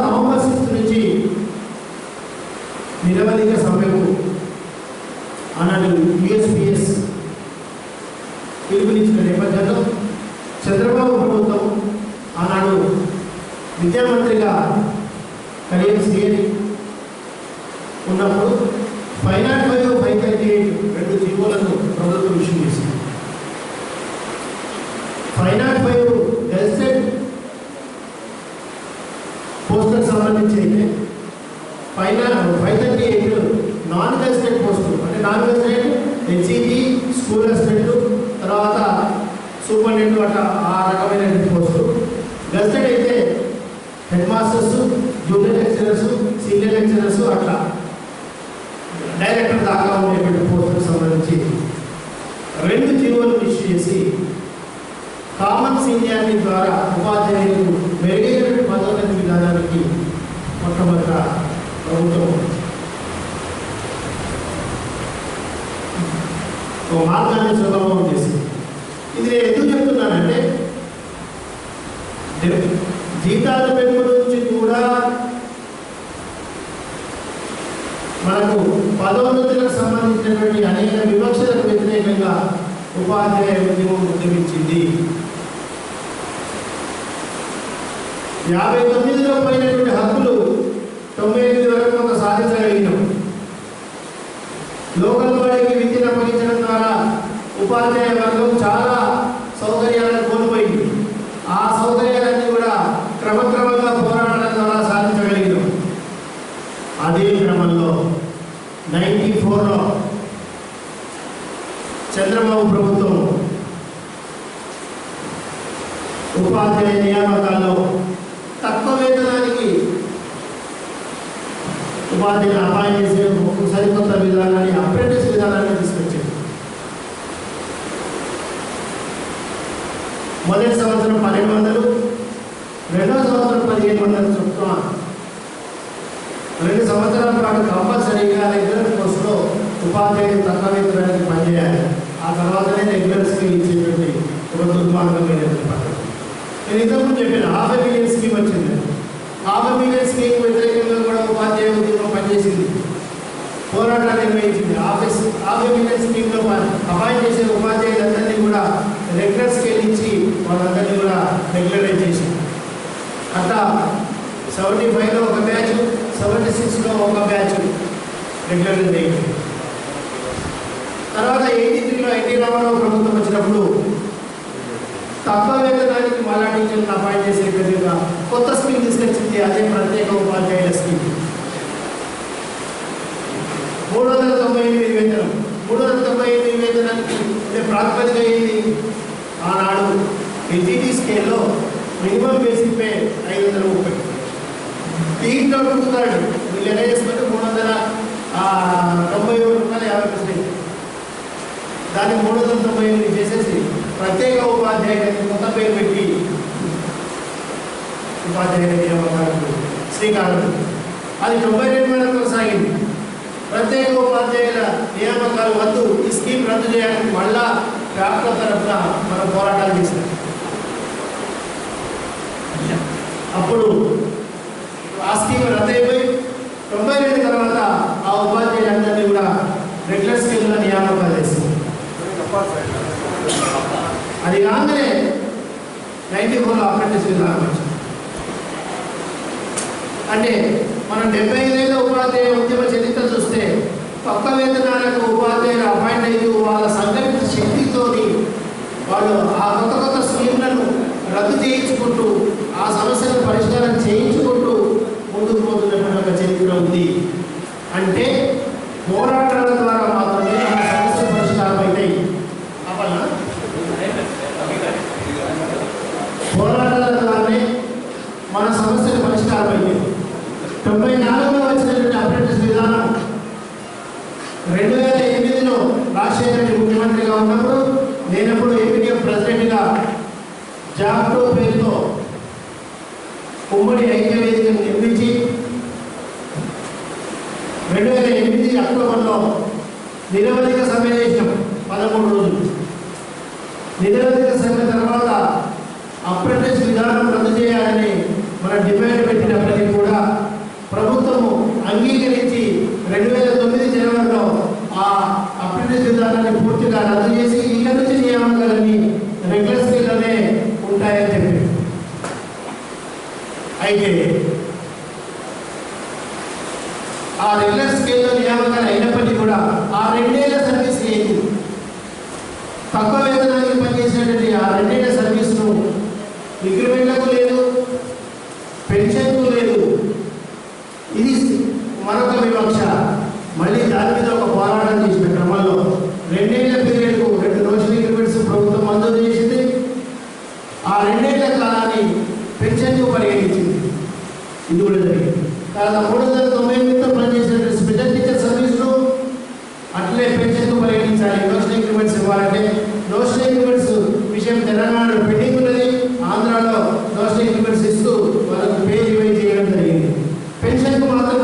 నవంబర్ 6 నుంచి నిరవధిక సమ్మెకు ఆనాడు యుఎస్పిఎస్ పిలుపునిచ్చిన నేపథ్యంలో చంద్రబాబు ప్రభుత్వం ఆనాడు విద్యామంత్రిగా కడియం శ్రీహరి ఉన్నప్పుడు 505, 538 రెండు జీవోలను ప్రభుత్వం ఇష్యూ చేసింది. 505 గెజిటెడ్ పోస్టులకు సంబంధించి అయితే 538 నాన్ గెజిటెడ్ పోస్టులు, అంటే non gazetted HET, school assistant, తర్వాత సూపరింటెండెంట్ అట్లా ఆ రకమైన పోస్టులు. గెజిటెడ్ అయితే head masters, junior lecturers, senior lecturers, అట్లా డైరెక్టర్ దాకా ఉండేటువంటి పోస్టులకు సంబంధించి రెండు జీవోలు ఇష్యూ చేసి కామన్ సీనియారిటీ ద్వారా ఉపాధ్యాయులకు మెరుగైనటువంటి పదోన్నతి విధానానికి మొట్టమొదట ప్రభుత్వం ఒక మార్గాన్ని సులభం చేసింది. ఇది నేను ఎందుకు చెప్తున్నానంటే జీతాల పెంపు నుంచి కూడా మనకు పదోన్నతులకు సంబంధించినటువంటి అనేక వివక్షలకు వ్యతిరేకంగా ఉపాధ్యాయ ఉద్యమం ఉద్యమించింది. 59లో పోయినటువంటి హక్కులు 98 వరకు కొంత సాధించగలిగినాం. లోకల్ బాడీకి విద్యను అప్పగించడం ద్వారా ఉపాధ్యాయ వర్గం చాలా సౌకర్యాలను కోల్పోయింది. ఆ సౌకర్యాలన్నీ కూడా క్రమక్రమంగా పోరాటం ద్వారా సాధించగలిగినాం. అదే క్రమంలో 94లో చంద్రబాబు ప్రభుత్వం ఉపాధ్యాయ నియామకాల్లో తక్కువ వేతనానికి ఉపాధ్యాయులు అపాయింట్ చేసే సరికొత్త విధానాన్ని, అప్రెంటిస్ విధానాన్ని తీసుకొచ్చింది. మొదటి సంవత్సరం 1200, రెండవ సంవత్సరం 1500 చొప్పున 2 సంవత్సరాల పాటు కంపల్సరీగా రెగ్యులర్ పోస్టులో ఉపాధ్యాయులు తక్కువ వేతనానికి పనిచేయాలి. ఆ తర్వాతనే రెగ్యులర్స్కి ఇచ్చేటువంటి ఒక దుర్మార్గమైనటువంటి పద్ధతి. నేను ఇంతకుముందు చెప్పిన $500 million స్కీమ్ వచ్చింది. $500 million స్కీమ్ వ్యతిరేకంగా కూడా ఉపాధ్యాయ ఉద్యమం పనిచేసింది, పోరాటాలు నిర్వహించింది. $500 million స్కీమ్లో అపాయింట్ చేసే ఉపాధ్యాయులందరినీ కూడా రెగ్యులర్స్కి వెళ్ళించి వాళ్ళందరినీ కూడా రెగ్యులరైజ్ చేసింది. అట్లా 75లో ఒక బ్యాచ్, 76లో ఒక బ్యాచ్ రెగ్యులరైజ్ అయింది. తర్వాత 83లో ఎన్టీ రామారావు ప్రభుత్వం వచ్చినప్పుడు తక్కువ వేతనానికి మళ్ళా టీచర్లను అపాయింట్ చేసే విధంగా కొత్త స్కీమ్ తీసుకొచ్చింది. అదే ప్రత్యేక ఉపాధ్యాయుల స్కీమ్. 398 వేతనం. 398 వేతనానికి ప్రాతిపదిక అయింది. ఆనాడు ఎన్టీటీ స్కేల్లో మినిమం బేసిక్ పే 530. దీంట్లో అడుగుతాడు వీళ్ళు ఎలా చేసుకుంటే 397 రూపాయలు 50 పైసలు. దాన్ని 398 చేసేసి ప్రత్యేక ఉపాధ్యాయులకు కొత్త పేరు పెట్టి ఉపాధ్యాయుల నియామకాలకు శ్రీకారం. అది 92 వరకు కొనసాగింది. ప్రత్యేక ఉపాధ్యాయుల నియామకాలు వద్దు, ఈ స్కీమ్ రద్దు చేయడానికి మళ్ళా వ్యాప్త తరఫున మనం పోరాటాలు చేశాం. అప్పుడు ఆ స్కీమ్ రద్దు అయిపోయి విధానం వచ్చింది. అంటే మనం 75 ఏళ్ళ ఉపాధ్యాయ ఉద్యమ చరిత్ర చూస్తే పక్క వేతనాలకు ఉపాధ్యాయులు అపాయింట్ అయ్యి వాళ్ళ సంఘటిత శక్తితోని వాళ్ళు ఆ కొత్త కొత్త స్కీమ్లను రద్దు చేయించుకుంటూ ఆ సమస్యలను పరిష్కారం చేయించుకుంటూ ముందుకు పోతున్నటువంటి ఒక చరిత్ర ఉంది. అంటే పోరాటాల ద్వారా మాత్రమే మన సమస్యలు పరిష్కారం అవుతాయి. పోరాటాల ద్వారానే మన సమస్యలు పరిష్కారం అయ్యాయి. 94లో వచ్చినటువంటి అప్రెంటిస్ విధానం 2008లో రాజశేఖర రెడ్డి ముఖ్యమంత్రిగా ఉన్నప్పుడు నేనప్పుడు ఏపీఎఫ్ ప్రెసిడెంట్గా జాబ్టో పేరుతో ఉమ్మడి ఐక్యవేదికను నిర్మించి 2008 అక్టోబర్లో నిరవధిక సమ్మె చేసినాం 13 రోజులు. నిరవధిక సమ్మె తర్వాత అప్రెంటిస్ విధానం రద్దు చేయాలని మన డిమాండ్ పెట్టినప్పటికీ కూడా ప్రభుత్వము అంగీకరించి 2009 జనవరిలో ఆ అప్రెంటిస్ విధానాన్ని పూర్తిగా రద్దు చేసి ఇక నుంచి నియామకాలన్నీ రెగ్యులర్ స్కేల్లోనే ఉంటాయని చెప్పి, అయితే ఆ రెగ్యులర్ స్కేల్లో నియామకాలు అయినప్పటికీ కూడా ఆ 2 ఏళ్ల సర్వీస్ ఏంటి, తక్కువ వేతనానికి పనిచేసినటువంటి ఆ 2 ఏళ్ల సర్వీస్ను ఇంక్రిమెంట్లకు లేదు, పెన్షన్కు లేదు. ఇది మరొక వివక్ష. మళ్ళీ దాని మీద ఒక పోరాటం చేసిన క్రమంలో 2 ఏళ్ల పీరియడ్కు 2 రోజుల ఇంక్రిమెంట్స్ ప్రభుత్వం మంజూరు చేసింది. ఆ 2 ఏళ్ల కాలాన్ని పెన్షన్కు పరిగణించింది. ఇది కూడా జరిగింది. తర్వాత 398తో పనిచేసిన స్పెషల్ టీచర్ సర్వీసులు అట్లే పెన్షన్కు పరిగణించాలి. నోషనల్ ఇంక్రిమెంట్స్ ఇవ్వాలంటే నోషనల్ ఇంక్రిమెంట్స్ విషయం తెలంగాణలో పెండింగ్ ఉన్నది. ఆంధ్రాలో నోషనల్ ఇంక్రిమెంట్స్ ఇస్తూ వాళ్ళకు పే రివైజ్ చేయడం జరిగింది. పెన్షన్కు మాత్రం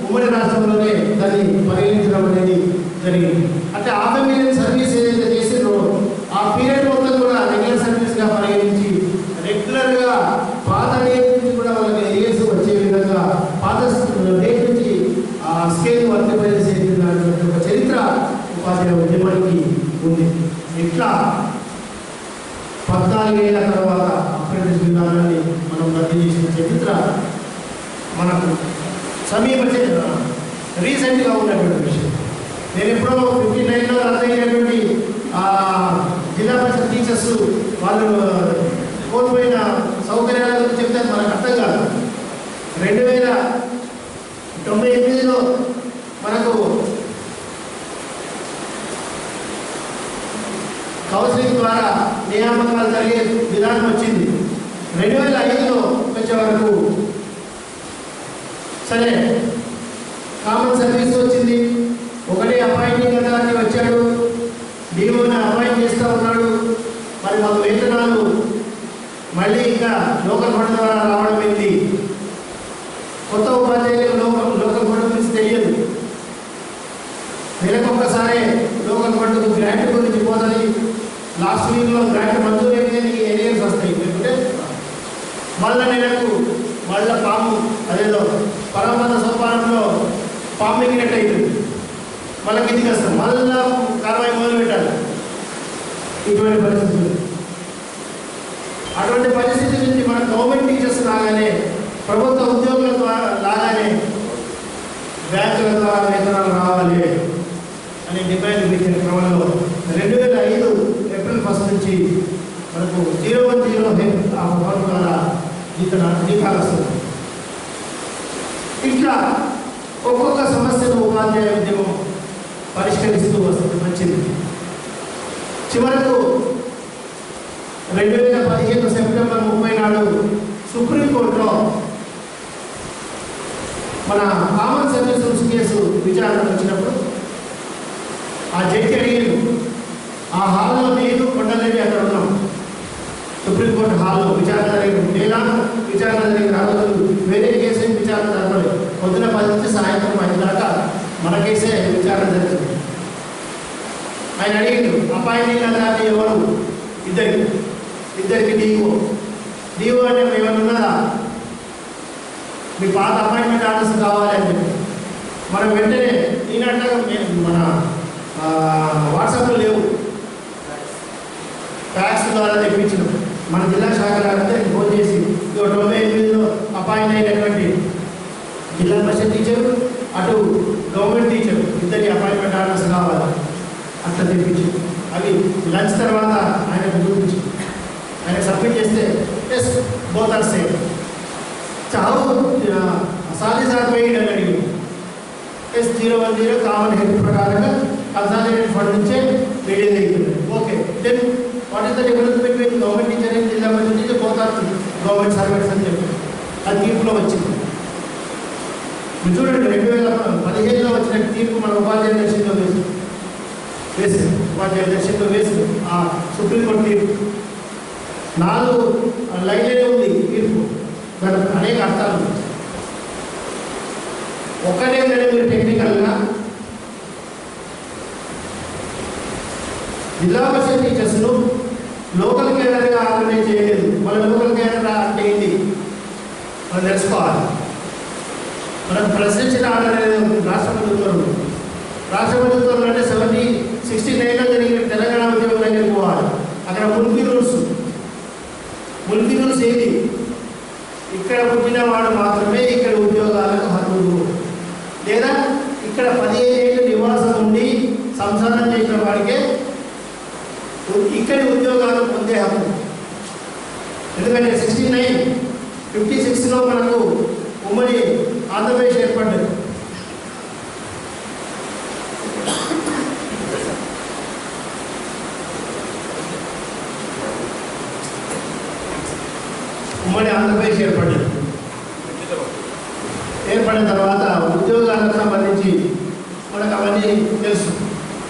ఉమ్మడి రాష్ట్రంలోనే దాన్ని పరిగణించడం అనేది జరిగింది. అంటే 50 మిలియన్ సర్వీస్ ఏదైతే చేసిందో ఆ పీరియడ్ మొత్తం కూడా రెగ్యులర్ సర్వీస్గా పరిగణించి రెగ్యులర్గా పాత డేట్ నుంచి కూడా వాళ్ళకి ఏఎస్ వచ్చే విధంగా పాత డేట్ నుంచి ఆ స్కేల్ వర్తింపజేసే ఒక చరిత్ర ఉపాధ్యాయ ఉద్యమానికి ఉంది. ఇట్లా 14 ఏళ్ల తర్వాత అప్రెంటిస్ విధానాన్ని మనం రద్దు చేసిన చరిత్ర మనకు సమీప రీసెంట్గా ఉన్నటువంటి విషయం. నేను ఎప్పుడో 59లో రద్దయినటువంటి జిల్లా పరిషత్ టీచర్స్ వాళ్ళు కోల్పోయిన సౌకర్యాల గురించి చెప్తే మనకు అర్థం కాదు. 2098లో మనకు కౌన్సిలింగ్ ద్వారా నియామకాలు జరిగే విధానం వచ్చింది. 2005లో వచ్చే వరకు సరే కామన్ సర్వీస్ వచ్చింది. ఒకటే అపాయింటింగ్ అథారిటీ వచ్చాడు, డిఓని అపాయింట్ చేస్తూ ఉన్నాడు. మరి మాకు వేతనాలు మళ్ళీ ఇంకా లోకల్ ఫండ్ ద్వారా రావడం ఏంటి? కొత్త ఉపాధ్యాయులకు లోకల్ ఫండ్ గురించి తెలియదు. నెలకొక్కసారి లోకల్ ఫండ్ గ్రాంట్ గురించి పోతుంది. లాస్ట్ వీక్లో గ్రాంట్ మంజూరు అయ్యేది ఏరియాస్ వస్తాయి. లేకుంటే మళ్ళీ నెలకు మళ్ళీ పాము అదేదో పరమపద సోపానంలో పాము మిగిలినట్టు అవుతుంది. మళ్ళీ కిందికి వస్తాం, మళ్ళీ కార్యవాహి మొదలు పెట్టాలి. ఇటువంటి పరిస్థితులు, అటువంటి పరిస్థితి నుంచి మన గవర్నమెంట్ టీచర్స్ లాగానే ప్రభుత్వ ఉద్యోగుల ద్వారా లాగానే బ్యాంకుల ద్వారా వేతనాలు రావాలి అనే డిమాండ్ పెట్టిన క్రమంలో 2005 ఏప్రిల్ 1 నుంచి మనకు 010 ఆ ఫోన్ ద్వారా జీతాలు వస్తుంది. ఇట్లా ఒక్కొక్క సమస్యను ఉపాధ్యాయ ఉద్యమం పరిష్కరిస్తూ వస్తుంది. మంచిది. చివరకు 2015 సెప్టెంబర్ 30 నాడు సుప్రీంకోర్టులో మన కామన్ సర్వీస్ రూల్స్ కేసు విచారణ వచ్చినప్పుడు ఆ జడ్జి అడిగారు, ఆ హాల్లో నేను కొండలేని అక్కడ ఉన్నాం. సుప్రీంకోర్టు హాల్లో విచారణ జరిగిన లేదా విచారణ జరిగిన రోజులు వేరే కేసు విచారణ జరగలేదు. పొద్దున 10 నుంచి సాయంత్రం 5 దాకా మన కేసే విచారణ జరుగుతుంది. ఆయన అడిగారు, అపాయింటింగ్ అథారిటీ ఎవరు? ఇద్దరికి డిఓ అంటే ఏమైనా ఉన్నదా? మీ పాత అపాయింట్మెంట్ ఆర్డర్స్ కావాలి అని చెప్పి మనం వెంటనే ఈనాటగా మన వాట్సాప్లో లేవు, ఫ్యాక్స్ ద్వారా తెప్పించినాం. మన జిల్లా శాఖ అంటే ఫోన్ చేసి తెప్పించి అవి లంచ్ తర్వాత ఆయనకు చూపించి ఆయన సబ్మిట్ చేస్తే ఎస్ బోత్ ఆర్ సేమ్. చావు సాలీసార్ పెయిడ్ అని అడిగి S010 కామన్ హెడ్ ప్రకారంగా కన్సాలిడేటెడ్ ఫండ్ నుంచే రిలీజ్ అవుతుంది. Okay, then what is the difference between government teacher and Zilla Parishad teacher both are government servants అని చెప్పి అది తీర్పులో వచ్చింది. మీరు చూడండి 2015లో వచ్చిన తీర్పు మన ఉపాధ్యాయ దర్శనంలో వేసింది ఉపాధ్యాయ దర్శనంలో వేసింది ఆ సుప్రీంకోర్టు తీర్పు 4 లైన్లే ఉంది తీర్పు. దానికి అనేక అర్థాలు ఉన్నాయి. ఒక్కటేంటంటే మీరు టెక్నికల్గా జిల్లా పరిషత్ టీచర్స్ను లోకల్ కేడర్గా ఆర్గనైజ్ చేయలేదు. మన లోకల్ కేడర్ అంటే ఏంటి మనం తెలుసుకోవాలి. మనకు ప్రెసిడెన్షియల్ ఆర్డర్ అనేది రాష్ట్ర ప్రభుత్వం అంటే 69లో జరిగిన తెలంగాణ ఉద్యోగం దగ్గరికి పోవాలి. అక్కడ ముల్కీ రూల్స్ ఏంటి? ఇక్కడ పుట్టిన వాడు మాత్రమే ఇక్కడ ఉద్యోగాలకు హక్కులు, లేదా ఇక్కడ 15 ఏళ్ళు నివాసం ఉండి సంసారం చేసిన వాడికే ఇక్కడి ఉద్యోగాలు పొందే హక్కు. ఎందుకంటే 56లో మనకు ఉమ్మడి ఆంధ్రప్రదేశ్ ఏర్పడ్డది. ఏర్పడిన తర్వాత ఉద్యోగాలకు సంబంధించి మనకు అవన్నీ తెలుసు.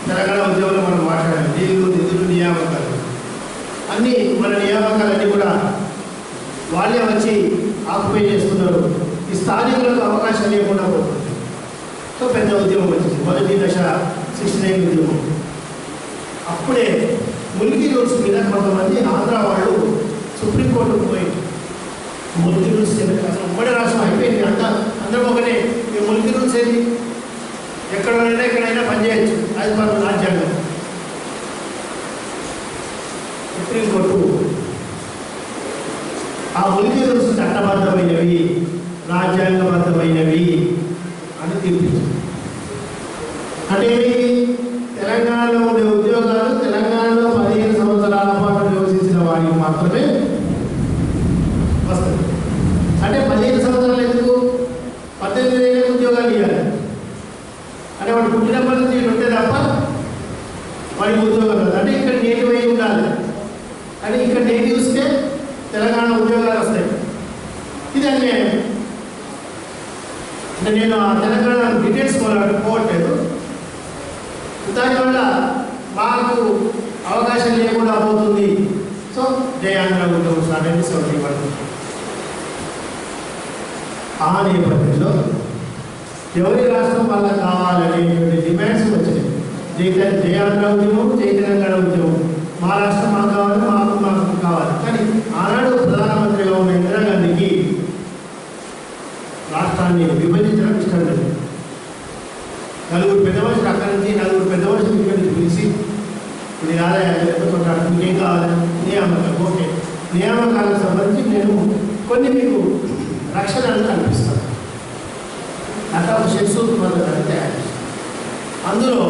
తెలంగాణ ఉద్యోగంలో మనం మాట్లాడాలి. నిధులు నియామకాలు అన్నీ మన నియామకాలన్నీ కూడా వాళ్ళే వచ్చి ఆక్యుపై చేస్తున్నారు. ఈ స్థానికులకు అవకాశం లేకుండా పోతుంది. సో పెద్ద ఉద్యమం వచ్చింది. మొదటి దశ 69 ఉద్యమం. అప్పుడే ముల్కీ రూల్స్ మీద కొంతమంది ఆంధ్ర వాళ్ళు సుప్రీంకోర్టుకు పోయి ముల్కీ రూల్స్ అసలు ఉమ్మడి రాష్ట్రం అయిపోయింది. అందరం ఒకటే. ఈ ముల్కీ రూల్స్ ఏంటి? ఎక్కడైనా పనిచేయచ్చు. అది మన రాజ్యాంగం. సుప్రీంకోర్టు ఆ ముల్కీ రూల్స్ చట్టబద్ధమైనవి, రాజ్యాంగబద్ధమైనవి అని తీర్పించింది. అంటే తెలంగాణలో ఉండే ఉద్యోగాలు తెలంగాణలో 15 సంవత్సరాల పాటు నివసించిన వారికి మాత్రమే వస్తుంది. అంటే 15 సంవత్సరాలు ఎందుకు? 18 ఏళ్ళకి ఉద్యోగాలు ఇవ్వాలి. అంటే వాడు పుట్టినప్పటి నుంచి ఉంటే తప్ప వాడికి ఉద్యోగం రాదు. అంటే ఇక్కడ నేటివ్ అయి ఉండాలి. అంటే ఇక్కడ నేటివ్స్కే తెలంగాణ ఉద్యోగాలు వస్తాయి. ఇది అన్యాయం. అంటే నేను ఆ తెలంగాణ డీటెయిల్స్ పోవట్లేదు. దానివల్ల మాకు అవకాశం లేకుండా పోతుంది. సో జయాంధ్ర ఉద్యోగం స్టార్ట్ అయింది 71. ఆ నేపథ్యంలో ఎవరి రాష్ట్రం వాళ్ళకి కావాలనేటువంటి డిమాండ్స్ వచ్చినాయి. జయాంధ్ర ఉద్యమం, జై తెలంగాణ ఉద్యమం. మా రాష్ట్రం మాకు కావాలి, మాకు కావాలి. కానీ ఆనాడు ప్రధానమంత్రిగా ఉన్న ఇందిరాగాంధీకి రాష్ట్రాన్ని విభజించడం ఇష్టం లేదు. 4 పెద్ద మనుషులు అక్కడి నుంచి 4 పెద్ద మనుషులు ఇక్కడి నుంచి పిలిచి ఇది ఆదాయాలు ఇంకేం కావాలి? నియామకాలు. ఓకే, నియామకాలకు సంబంధించి నేను కొన్ని మీకు రక్షణలు కల్పిస్తాను. అట్లా షెడ్యూల్ తయారు చేస్తాను. అందులో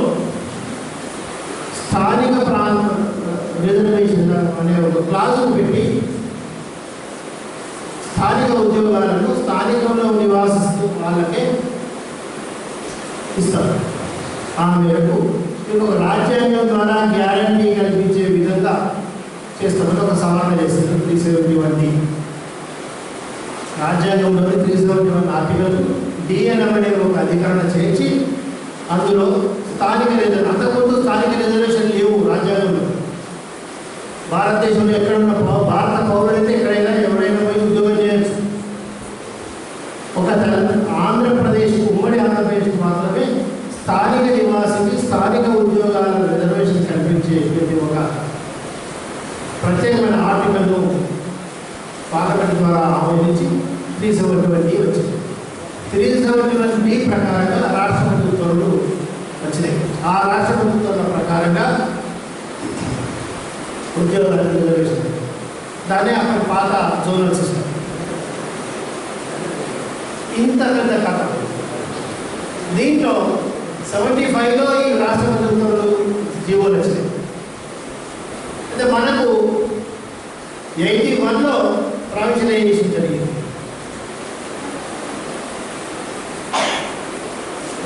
స్థానిక ప్రాంత రిజర్వేషన్ అనే ఒక క్లాజును పెట్టి స్థానిక ఉద్యోగాలను స్థానికంలో నివాసిస్తూ వాళ్ళకే ఇస్తారు. ఆ మేరకు మీకు ఒక రాజ్యాంగం ద్వారా గ్యారంటీ కల్పించే విధంగా చేస్తామని ఒక సవరణ చేస్తారు. 371 రాజ్యాంగంలోని 371 ఆర్టికల్ డిఎన్ఎం అనే ఒక అధికరణ చేర్చి అందులో స్థానిక రిజర్వేషన్, అంతకుముందు స్థానిక రిజర్వేషన్ లేవు రాజ్యాంగంలో. భారతదేశంలో ఎక్కడున్న భారత పౌరులైతే ఎక్కడైనా ఎవరైనా పోయి ఉద్యోగం చేయొచ్చు. ఒక ఆంధ్రప్రదేశ్, ఉమ్మడి ఆంధ్రప్రదేశ్ మాత్రమే స్థానిక నివాసికి స్థానిక ఉద్యోగాల రిజర్వేషన్ కల్పించేటువంటి ఒక ప్రత్యేకమైన ఆర్టికల్ను పార్లమెంట్ ద్వారా ఆమోదించి 371 వచ్చింది. 371 ప్రకారంగా రాష్ట్ర ప్రభుత్వాలు వచ్చినాయి. ఆ రాష్ట్ర ప్రభుత్వాల ప్రకారంగా ఉద్యోగాల రిజర్వేషన్, దాన్ని అక్కడ పాత జోనల్ సిస్టమ్. ఇంత పెద్ద కథ. దీంట్లో 75లో ఈ రాష్ట్ర ప్రభుత్వాలు జీవోలు వచ్చినాయి. అయితే మనకు 81లో ప్రావిషనైజేషన్ జరిగింది.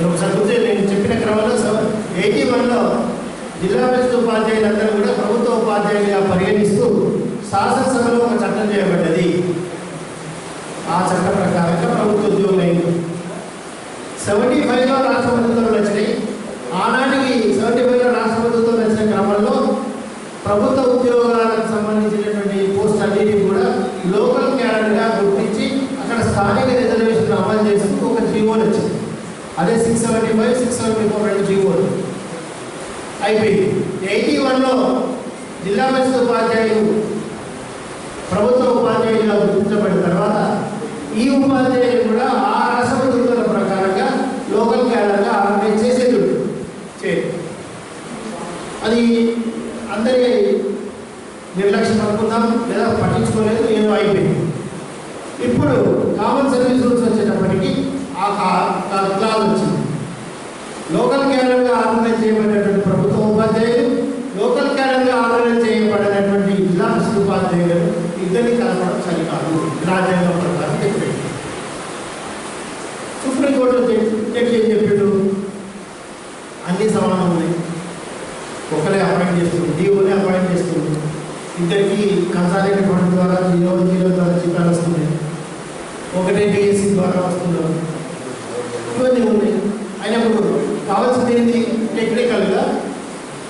ఒకసారి గుర్తు, నేను చెప్పిన క్రమంలో 81లో జిల్లా పరిషత్ ఉపాధ్యాయులందరూ కూడా ప్రభుత్వ ఉపాధ్యాయులుగా పరిగణిస్తూ శాసనసభలో ఒక చట్టం చేయబడ్డది. ఆ చట్ట ప్రకారంగా ప్రభుత్వ ఉద్యోగులైంది. 75లో రాష్ట్ర ప్రభుత్వాలు వచ్చినాయి. ఆనాటికి 75లో రాష్ట్ర ప్రభుత్వాలు వచ్చిన క్రమంలో ప్రభుత్వ ఉద్యోగాలకు సంబంధించినటువంటి పోస్ట్ అన్నిటిని కూడా లోకల్ క్యాడర్గా గుర్తించి అక్కడ స్థానిక రిజర్వేషన్ అమలు చేస్తూ ఒక జీవోలు వచ్చింది. అదే 675, 674 రెండు జీవోలు అయిపోయింది. 81లో జిల్లా పరిషత్ ఉపాధ్యాయులు ప్రభుత్వ ఉపాధ్యాయులుగా గుర్తించబడిన తర్వాత ఈ ఉపాధ్యాయులు కూడా ఆ రాష్ట్ర ప్రభుత్వాల ప్రకారంగా లోకల్ క్యాడర్గా ఆర్గనైజ్ చేసేది. అది అందరి నిర్లక్ష్యం అనుకుందాం, లేదా పట్టించుకోలేదు, ఏదో అయిపోయింది. ఇప్పుడు కామన్ సర్వీస్ రూల్స్ వచ్చేటప్పటికి ఆ క్లాజ్ వచ్చింది. లోకల్ క్యాడర్గా ఆర్గనైజ్ చేయబడినటువంటి ప్రభుత్వ ఉపాధ్యాయులు, లోకల్ క్యాడర్గా ఆర్గనైజ్ చేయబడినటువంటి జిల్లా పరిషత్ ఉపాధ్యాయులు ఇద్దరిని కలపడం సరికాదు, రాజ్యాంగం ప్రకారం చెప్పాడు. సుప్రీంకోర్టు జడ్జి ఏం చెప్పాడు? అన్ని సమానం ఉన్నాయి, ఒకరే అపాయింట్ చేస్తుంది, డీఓనే అపాయింట్ చేస్తుంది, ఇద్దరికి కన్సాలిడేటెడ్ ఫండ్ ద్వారా 0 ద్వారా జీతాలు వస్తున్నాయి, ఒకటే డిఎస్సి ద్వారా వస్తున్నారు, ఇవన్నీ ఉన్నాయి. అయినప్పుడు కావాల్సింది ఏంటి? టెక్నికల్గా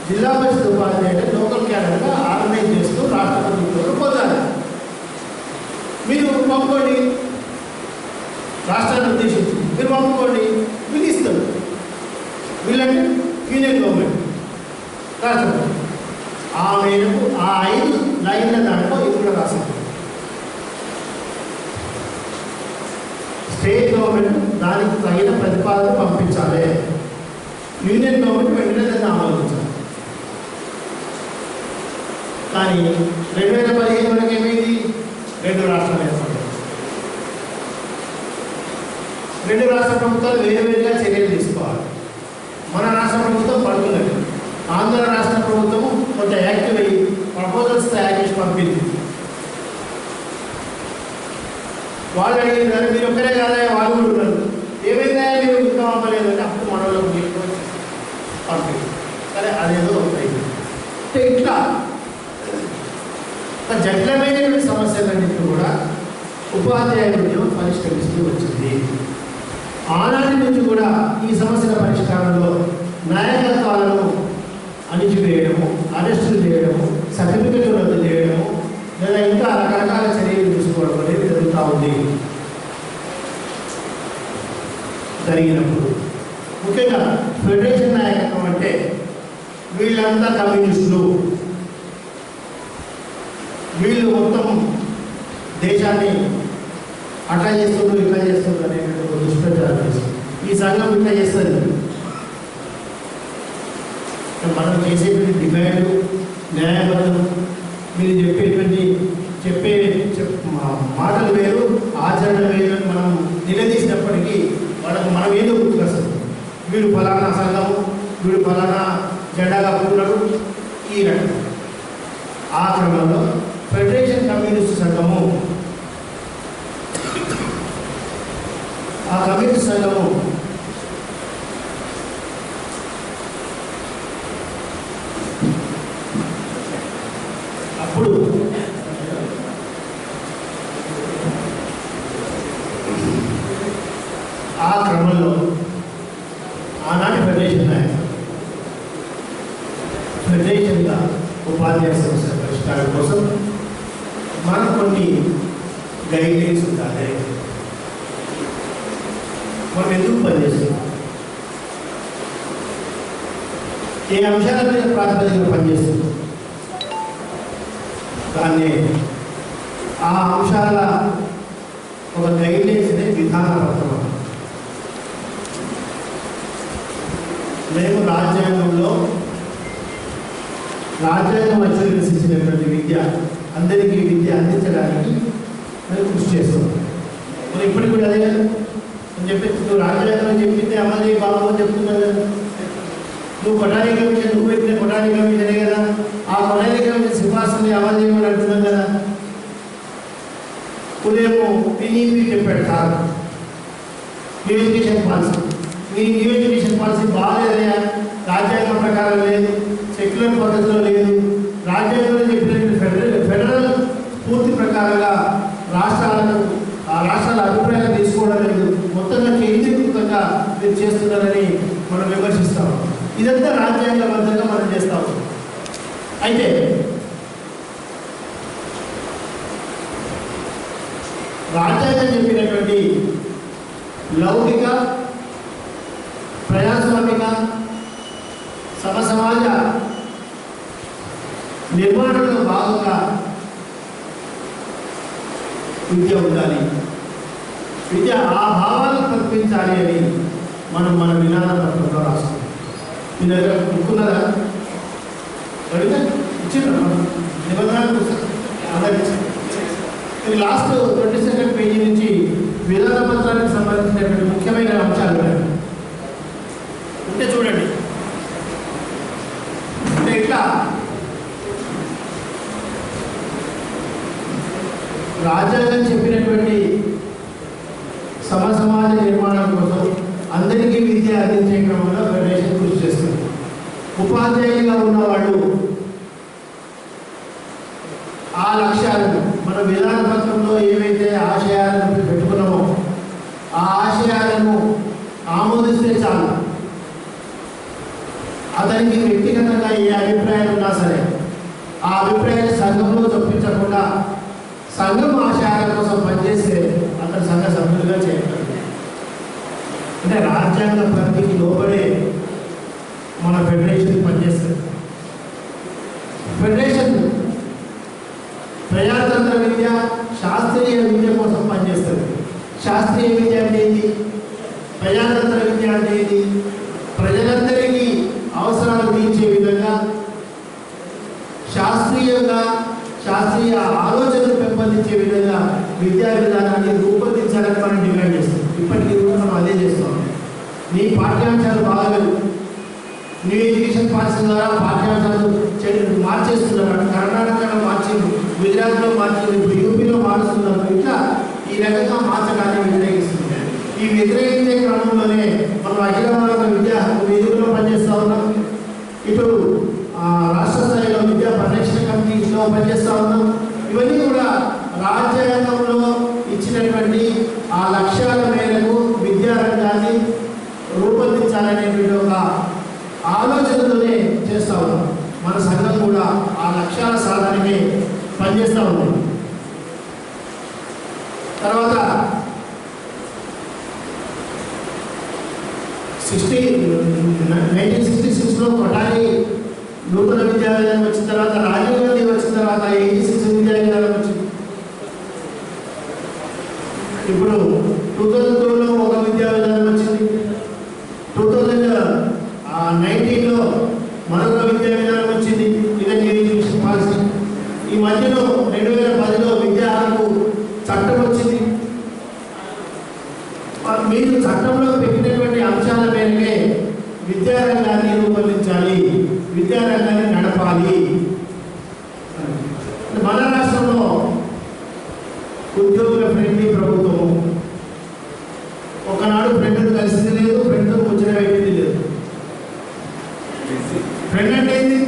జిల్లా పరిషత్ ఉపాధ్యాయులు లోకల్ క్యాడర్గా ఆర్గనైజ్ చేస్తూ రాష్ట్ర ప్రభుత్వంలో పొందాలి. మీరు పంపుకోండి, రాష్ట్రాన్ని ఉద్దేశించి మీరు పంపుకోండి, వీళ్ళు ఇస్తారు. వీళ్ళంటే యూనియన్ గవర్నమెంట్, రాష్ట్ర ప్రభుత్వం. ఆ మేరకు ఆ 5 లైన్ల దాంట్లో ఇది కూడా రాసింది. స్టేట్ గవర్నమెంట్ దానికి తగిన ప్రతిపాదన పంపించాలి, యూనియన్ గవర్నమెంట్ వెంటనే దాన్ని ఆమోదించాలి. కానీ 2015 వరకు ఏమైంది? 2 రాష్ట్రాలు ఏర్పడ్డాయి. 2 రాష్ట్ర ప్రభుత్వాలు వేరువేరుగా చర్యలు తీసుకోవాలి. మన రాష్ట్ర ప్రభుత్వం పడుతున్నది, ఆంధ్ర రాష్ట్ర ప్రభుత్వం కొంత యాక్టివ్ అయ్యి ప్రపోజల్స్ తయారు చేసి పంపింది. వాళ్ళు అడిగినారు, మీరు ఒక్కరే కాదా, వాళ్ళు కూడా ఉన్నారు, ఏమైందా మీరు ఇంకా పంపలేదు అంటే అప్పుడు మనలో పంపింది. సరే, అదేదో అయింది. ఇట్లా జటిలమైనటువంటి సమస్యలన్నింటినీ కూడా ఉపాధ్యాయుల ఉద్యమం పరిష్కరిస్తూ వచ్చింది. ఆనాటి నుంచి కూడా ఈ సమస్యల పరిష్కారంలో నాయకత్వాలను అణిచివేయడము, అరెస్టులు చేయడము, సర్టిఫికెట్లు రద్దు చేయడము, లేదా ఇంకా రకరకాల చర్యలు తీసుకోవడం అనేది జరుగుతూ ఉంది. జరిగినప్పుడు ముఖ్యంగా ఫెడరేషన్ నాయకత్వం అంటే వీళ్ళంతా కమ్యూనిస్టులు, వీళ్ళు మొత్తం దేశాన్ని అట్లా చేస్తున్నారు, ఇట్లా చేస్తున్నారు అనేటువంటి దుష్ప్రచారం చేస్తుంది. ఈ సంఘం ఇట్లా చేస్తుంది. మనం చేసేటువంటి డిమాండ్ న్యాయబద్ధం, మీరు చెప్పే మాటలు వేరు, ఆచరణ వేరు అని మనం నిలదీసినప్పటికీ వాళ్ళకు మనం ఏదో గుర్తుకొస్తుంది. వీడు ఫలానా సంఘము, వీడు ఫలానా జెండాగా కూర్చున్నాడు, ఈ రకం. ఆ క్రమంలో ఫెడరేషన్ కమ్యూనిస్ట్ సంఘము, ఆ కమ్యూనిస్ట్ సంఘము అప్పుడు ఆ క్రమంలో ఆనాటి ఫెడరేషన్ నాయకులు ఫెడరేషన్గా ఉపాధ్యాయ సమస్యల పరిష్కారం కోసం మనం కొన్ని గైడ్లైన్స్ ఉండాలి. మనం ఎందుకు పనిచేస్తున్నాం, ఏ అంశాల మీద ప్రాతిపదికన పనిచేస్తున్నాం, దాన్ని ఆ అంశాల ఒక గైడ్లైన్స్నే విధానపత్రం. మేము రాజ్యాంగం అనుసరించినటువంటి విద్య, అందరికీ విద్య అందించడానికి మేము కృషి చేస్తున్నాం. మరి ఇప్పటికి కూడా అదే అని చెప్పి నువ్వు రాజ్యాంగం చెప్పింది అమలు బాబు అని చెప్తున్నారు కదా. నువ్వు కొఠారి కమిషన్ నువ్వు పెట్టిన కొఠారి కమిషనే కదా, ఆ కొఠారి కమిషన్ సిఫార్సుని అమలు చేయమని అంటున్నాం కదా. ఉదయం పిఈపి చెప్పాడు సార్, న్యూ ఎడ్యుకేషన్ పాలసీ. మీ న్యూ ఎడ్యుకేషన్ పాలసీ బాగాలేదయా, రాజ్యాంగం ప్రకారం లేదు, సెక్యులర్ పద్ధతిలో లేదు, రాజ్యాంగంలో చెప్పిన ఫెడరల్ పూర్తి ప్రకారంగా రాష్ట్రాల అభిప్రాయాలు తీసుకోవడం లేదు, మొత్తంగా కేంద్రీకృతంగా మీరు చేస్తున్నారని మనం విమర్శిస్తాం. ఇదంతా రాజ్యాంగబద్ధంగా మనం చేస్తాం. అయితే రాజ్యాంగం చెప్పినటువంటి లౌకిక ప్రజాస్వామిక సమసమాజ నిర్మాణంలో భాగంగా విద్య ఉండాలి, విద్య ఆ భావాలను కల్పించాలి అని మనం మన విధాన పత్రంలో రాస్తాం. మీ దగ్గర అనుకున్నదా అడిగితే ఇచ్చిండ్రు నిబంధనలు అందరికి. ఇది లాస్ట్ 22nd పేజీ నుంచి విధాన పత్రానికి సంబంధించినటువంటి ముఖ్యమైన అంశాలు ఉంటే చూడండి. అంటే ఇట్లా రాజ్యాంగం చెప్పినటువంటి సమసమాజ నిర్మాణం కోసం అందరికీ విద్య అందించే క్రమంలో ఫెడరేషన్ కృషి చేస్తుంది. ఉపాధ్యాయులుగా ఉన్నవాళ్ళు ఆ లక్ష్యాలను మన విధాన పత్రంలో ఏవైతే ఆశయాలను పెట్టుకున్నామో ఆ ఆశయాలను ఆమోదిస్తే చాలు. అతనికి వ్యక్తిగతంగా ఏ అభిప్రాయాలు ఉన్నా సరే ఆ అభిప్రాయాన్ని సంఘంలో చొప్పించకుండా సంఘం ఆశయాల కోసం పనిచేస్తే అతను సంఘ సభ్యులుగా చేయగలరు. అంటే రాజ్యాంగ పరిధికి లోబడే మన ఫెడరేషన్ పనిచేస్తుంది. ఫెడరేషన్ ప్రజాతంత్ర విద్య, శాస్త్రీయ విద్య కోసం పనిచేస్తుంది. శాస్త్రీయ విద్య అంటే ఏంటి, ప్రజాతంత్ర విద్య అంటే ఏంటి, ప్రజలందరికీ అవసరాలు తీర్చే విధంగా శాస్త్రీయంగా శాస్త్రీయ ఆలోచనలు పెంపొందించే విధంగా విద్యా విధానాన్ని రూపొందించాలని మనం డిమాండ్ చేస్తాం. ఇప్పటికీ కూడా మనం అదే చేస్తాం. నీ పాఠ్యాంశాలు బాగలేవు, న్యూ ఎడ్యుకేషన్ పాలసీ ద్వారా పాఠ్యాంశాలు మార్చేస్తున్నారు. కర్ణాటకలో మార్చింది, గుజరాత్లో మార్చింది, ఇప్పుడు యూపీలో మారుస్తున్నారు. ఇట్లా ఈ రకంగా మార్చడాన్ని వ్యతిరేకిస్తుంది. ఈ వ్యతిరేకించే క్రమంలోనే మనం అఖిల భారత విద్యా వేదికలో పనిచేస్తూ ఉన్నాం. ఇటు రాష్ట్ర స్థాయిలో విద్యా పరిరక్షణ కమిటీలో పనిచేస్తూ ఉన్నాం. ఇవన్నీ కూడా రాజ్యాంగంలో ఇచ్చినటువంటి ఆ లక్ష్యాల మేరకు విద్యారంగాన్ని రూపొందించాలనేటువంటి ఒక ఆలోచనతోనే చేస్తూ ఉన్నాం. మన సంఘం కూడా ఆ లక్ష్యాల సాధనకే పనిచేస్తూ ఉంది. తర్వాత 1966లో కొఠారి నూతన విద్యా విధానం వచ్చిన తర్వాత, రాజీవ్ గాంధీ వచ్చిన తర్వాత 86 విద్యా విధానం వచ్చింది. ఇప్పుడు 2002లో ఒక విద్యా విధానం వచ్చింది. 2019లో మరొక విద్యా విధానం వచ్చింది. ఇదే న్యూ ఎడ్యుకేషన్ పాలసీ. ఈ మధ్యలో 2010లో విద్యా హక్కు చట్టం వచ్చింది. మీరు చట్టంలో పెట్టినటువంటి అంశాల మేరకే విద్యారంగాన్ని రూపొందించాలి, విద్యారంగాన్ని నడపాలి. మన రాష్ట్రంలో ఉద్యోగుల ఫ్రెండ్లీ ప్రభుత్వము. ఒకనాడు ఫ్రెండ్ను కలిసింది లేదు, ఫ్రెండ్తో ముచ్చట పెట్టింది లేదు. ఫ్రెండ్ అంటే ఏంది?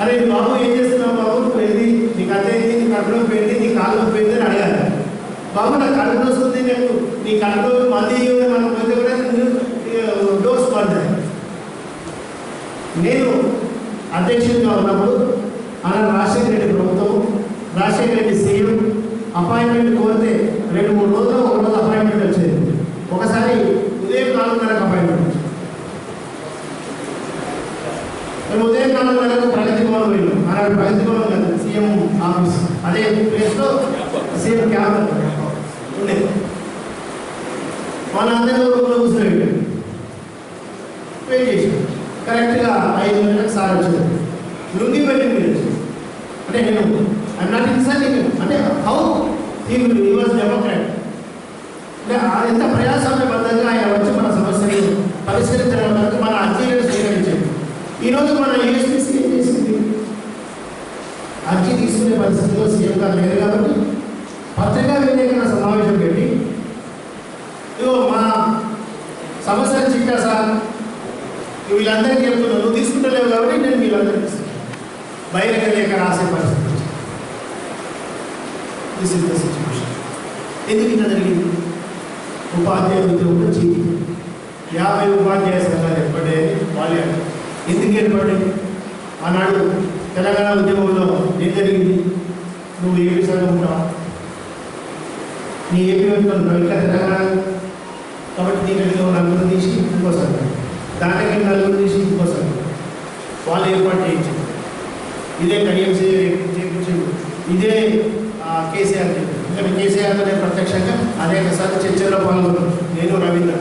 అరే బాబు ఏం చేస్తున్నావు బాబు, నువ్వు ఏంది, నీకు అదేంది, నీ కడుపులో పోయింది, నీ కాళ్ళలో పోయింది అని అడగాలి. బాబు నాకు కడుపు వస్తుంది, నేను నీ కడుపులో మంది మనం పోతే కూడా డోస్ పడతాయి. నేను అధ్యక్షుడిగా ఉన్నప్పుడు రాజశేఖర రెడ్డి ప్రభుత్వం, రాజశేఖర రెడ్డి సీఎం అపాయింట్మెంట్ కోరితే 2-3 రోజులు ఒక రోజు అపాయింట్మెంట్ వచ్చేది. ఒకసారి ఉదయం 4:30కు అపాయింట్మెంట్ వచ్చింది. మేము ఉదయం 4:30కు ప్రగతి భవన్ పోయినాం. ఆనాడు ప్రగతి భవన్ కాదు, సీఎం ఆఫీస్, అదే ప్లేస్లో సీఎం క్యాంప్ ఉండేది. మనందరూ రూమ్లో కూర్చొని వెయిట్ చేసి కరెక్ట్గా 5 గంటలకు సార్ వచ్చింది. లుంగి పెట్టి మీరు అంటే నేను నాట్ ఇన్సల్టింగ్, అంటే హౌ హీ వాజ్ డెమోక్రాట్. అంటే ఎంత ప్రజాస్వామ్యబద్ధంగా ఆయన వచ్చి మన సమస్యను పరిష్కరించడం వరకు మన అర్జీలను స్వీకరించారు. అధికారులు లేరు కాబట్టి పత్రికా విలేకరుల సమావేశం పెట్టి ఇగో మా సమస్యలు చిట్టా సార్ వీళ్ళందరికీ చెప్తున్నాను, నువ్వు తీసుకుంటలేవు కాబట్టి నేను వీళ్ళందరికీ ఇస్తాను. బహిరంగ లేఖ రాసే పరిస్థితి. This is the situation. ఎందుకు ఇలా జరిగింది? ఉపాధ్యాయ ఉద్యోగంలో చీటీ 50 ఉపాధ్యాయ సంఘాలు ఏర్పడ్డాయని వాళ్ళే. ఎందుకు ఏర్పడ్డాయి? ఆనాడు తెలంగాణ ఉద్యమంలో ఏం జరిగింది? నువ్వు ఏపీ సంఘం ఉంటావు, నీ ఏపీ ఉంటావు, ఇంకా తెలంగాణ కాబట్టి నీ దగ్గర నలుగురు తీసి ఇంకో సంఘం, దానికి నలుగురు తీసి ఇంకో సంఘం వాళ్ళు ఏర్పాటు చేయించారు. ఇదే కడియం చేయించారు, ఇదే కేసీఆర్ చెప్పారు. ఇంకా కేసీఆర్ అనే ప్రత్యక్షంగా అనేక సార్లు చర్చల్లో పాల్గొన్నాను నేను, రవీంద్ర.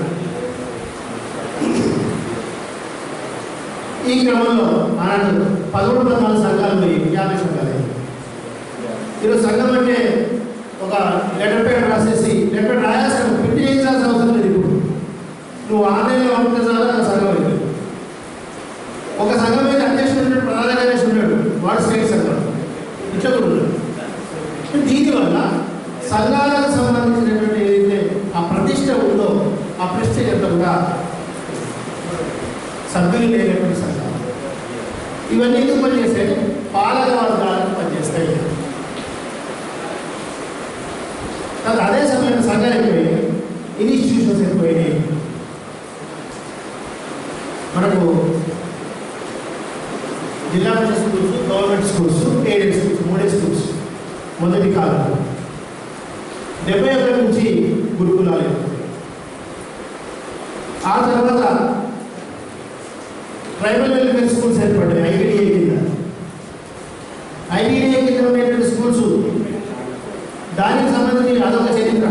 ఈ క్రమంలో ఆనాడు 13 సంఘాలు 50 సంఘాలు. ఈరోజు సంఘం అంటే ఒక లెటర్ పేరు రాసేసి లెటర్ రాయాల్సిన ప్రింట్ చేయించాల్సిన అవసరం లేదు. ఇప్పుడు నువ్వు ఆన్లైన్లో పంపితే చాలా సంఘం అయింది. ఒక సంఘం మీద అధ్యక్షుడు ఉన్నాడు, ప్రధాన కార్యదర్శి ఉన్నాడు, వాడు స్టేట్ సంఘం ఇట్లా కూడా ఉన్నాడు. దీనివల్ల సంఘాలకు సంబంధించినటువంటి ఏదైతే ఆ ప్రతిష్ట ఉందో ఆ ప్రతిష్ట ఎంత కూడా సభ్యులు లేనటువంటి సంఘాలు ఇవన్నీ ఎందుకు పనిచేస్తాయి? పాలక వర్గాలకు పనిచేస్తాయి. అదే సమయంలో సంఘాలు ఎక్కువైనాయి, ఇన్స్టిట్యూషన్స్ ఎక్కువైనాయి. మనకు Zilla Parishad schools, government schools, aided schools, 3 schools మొదటి కాలం 71 నుంచి గురుకులాలు. ఆ తర్వాత ట్రైబల్ వెల్ఫేర్ స్కూల్స్ ఏర్పడ్డాయి ఐటీడీఏ కింద. ఐటీడీఏ కింద ఉండేటువంటి స్కూల్స్ దానికి సంబంధించి అదొక చరిత్ర.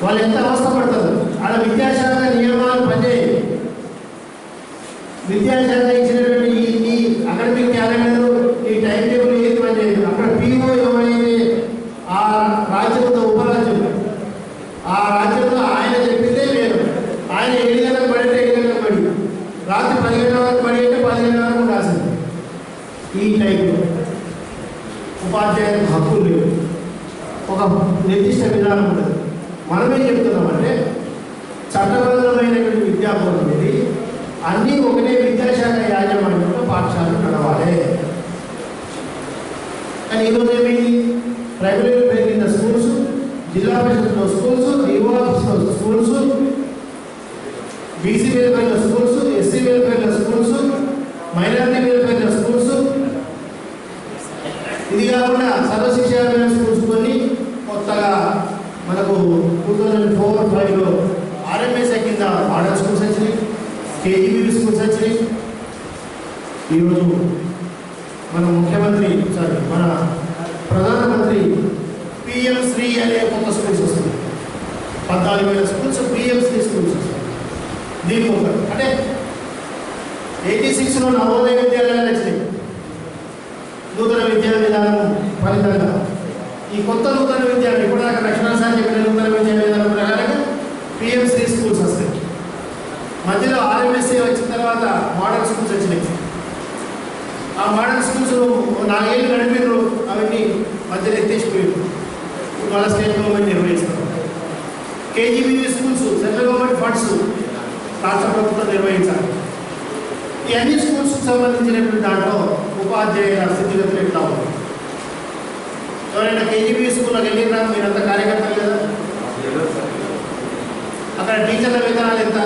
వాళ్ళు ఎంత అవస్థపడతారు. ఆడ విద్యాశాఖ నియమాలు పనిచేయాలి. విద్యాశాఖ ఇచ్చినటువంటి ఈ అకాడమిక్ క్యాలెండర్, ఈ టైం టేబుల్ ఏది పనిచేయదు. అక్కడ పీఓ ఎవరైతే ఆ రాజ్యంలో ఉపరాజ్యం, ఆ రాజ్యంలో ఆయన చెప్పిందే లేదు. ఆయన 7 గంటలకు పడితే 7 గంటలకు పడి, రాత్రి 10 గంటల వరకు పడి అంటే 10 గంటల వరకు రాసింది. ఈ టైంలో ఉపాధ్యాయులకు హక్కులు లేవు, ఒక నిర్దిష్ట విధానం ఉండదు. మనమేం చెప్తున్నామంటే చట్టబద్ధమైనటువంటి విద్యా బోధన అనేది అన్నీ ఒకటే విద్యాశాఖ యాజమాన్యంలో పాఠశాలలు నడవాలి. కానీ ఈరోజు ఏమైంది? ప్రైమరీ కింద స్కూల్స్, జిల్లా పరిషత్లో స్కూల్స్, ఈఓఆర్స్లో స్కూల్స్, బీసీ వెల్ఫేర్ల స్కూల్స్, ఎస్సీ వెల్ఫేర్ల స్కూల్స్, మైనారిటీ వెల్ఫేర్ల స్కూల్స్, ఇది కాకుండా సర్వశిక్ష స్కూల్స్ కొన్ని కొత్తగా మనకు 2004-05లో ఆర్ఎంఎస్ఐ కింద మోడల్ స్కూల్స్ వచ్చినాయి, కేజీబీవీ స్కూల్స్ వచ్చినాయి. ఈరోజు మన మన ప్రధానమంత్రి పిఎం శ్రీ అనే కొత్త స్కూల్స్ వస్తుంది. 14,000 స్కూల్స్ పిఎం శ్రీ స్కూల్స్ వస్తాయి. దీనికి అంటే 86లో నవోదయ విద్యాలయాలు వచ్చినాయి. నూతన విద్యా విధానం ఫలితంగా ఈ కొత్త నూతన విద్యాలయం ఇప్పుడు దాకా లక్ష్మణ సార్ చెప్పిన నూతన విద్యా విధానం ప్రకారంగా పిఎం శ్రీ స్కూల్స్ వస్తాయి. మధ్యలో ఆర్ఎంఎస్ఏ వచ్చిన తర్వాత మోడల్ స్కూల్స్ వచ్చినాయి. ఆ మోడల్ స్కూల్స్ 4 ఏళ్ళు నడిపారు, అవన్నీ మధ్యలో ఎత్తేసిపోయారు. వాళ్ళ స్టేట్ గవర్నమెంట్ నిర్వహిస్తారు. KGBV schools central government funds రాష్ట్ర ప్రభుత్వం నిర్వహించాలి. ఈ అన్ని స్కూల్స్కి సంబంధించినటువంటి దాంట్లో ఉపాధ్యాయుల స్థితిగతులు ఎట్లా ఉంది? ఎవరైనా కేజీబీ స్కూల్లోకి వెళ్ళినా మీరంతా కార్యకర్తలు కదా, అక్కడ టీచర్ల వేతనాలు ఎంత?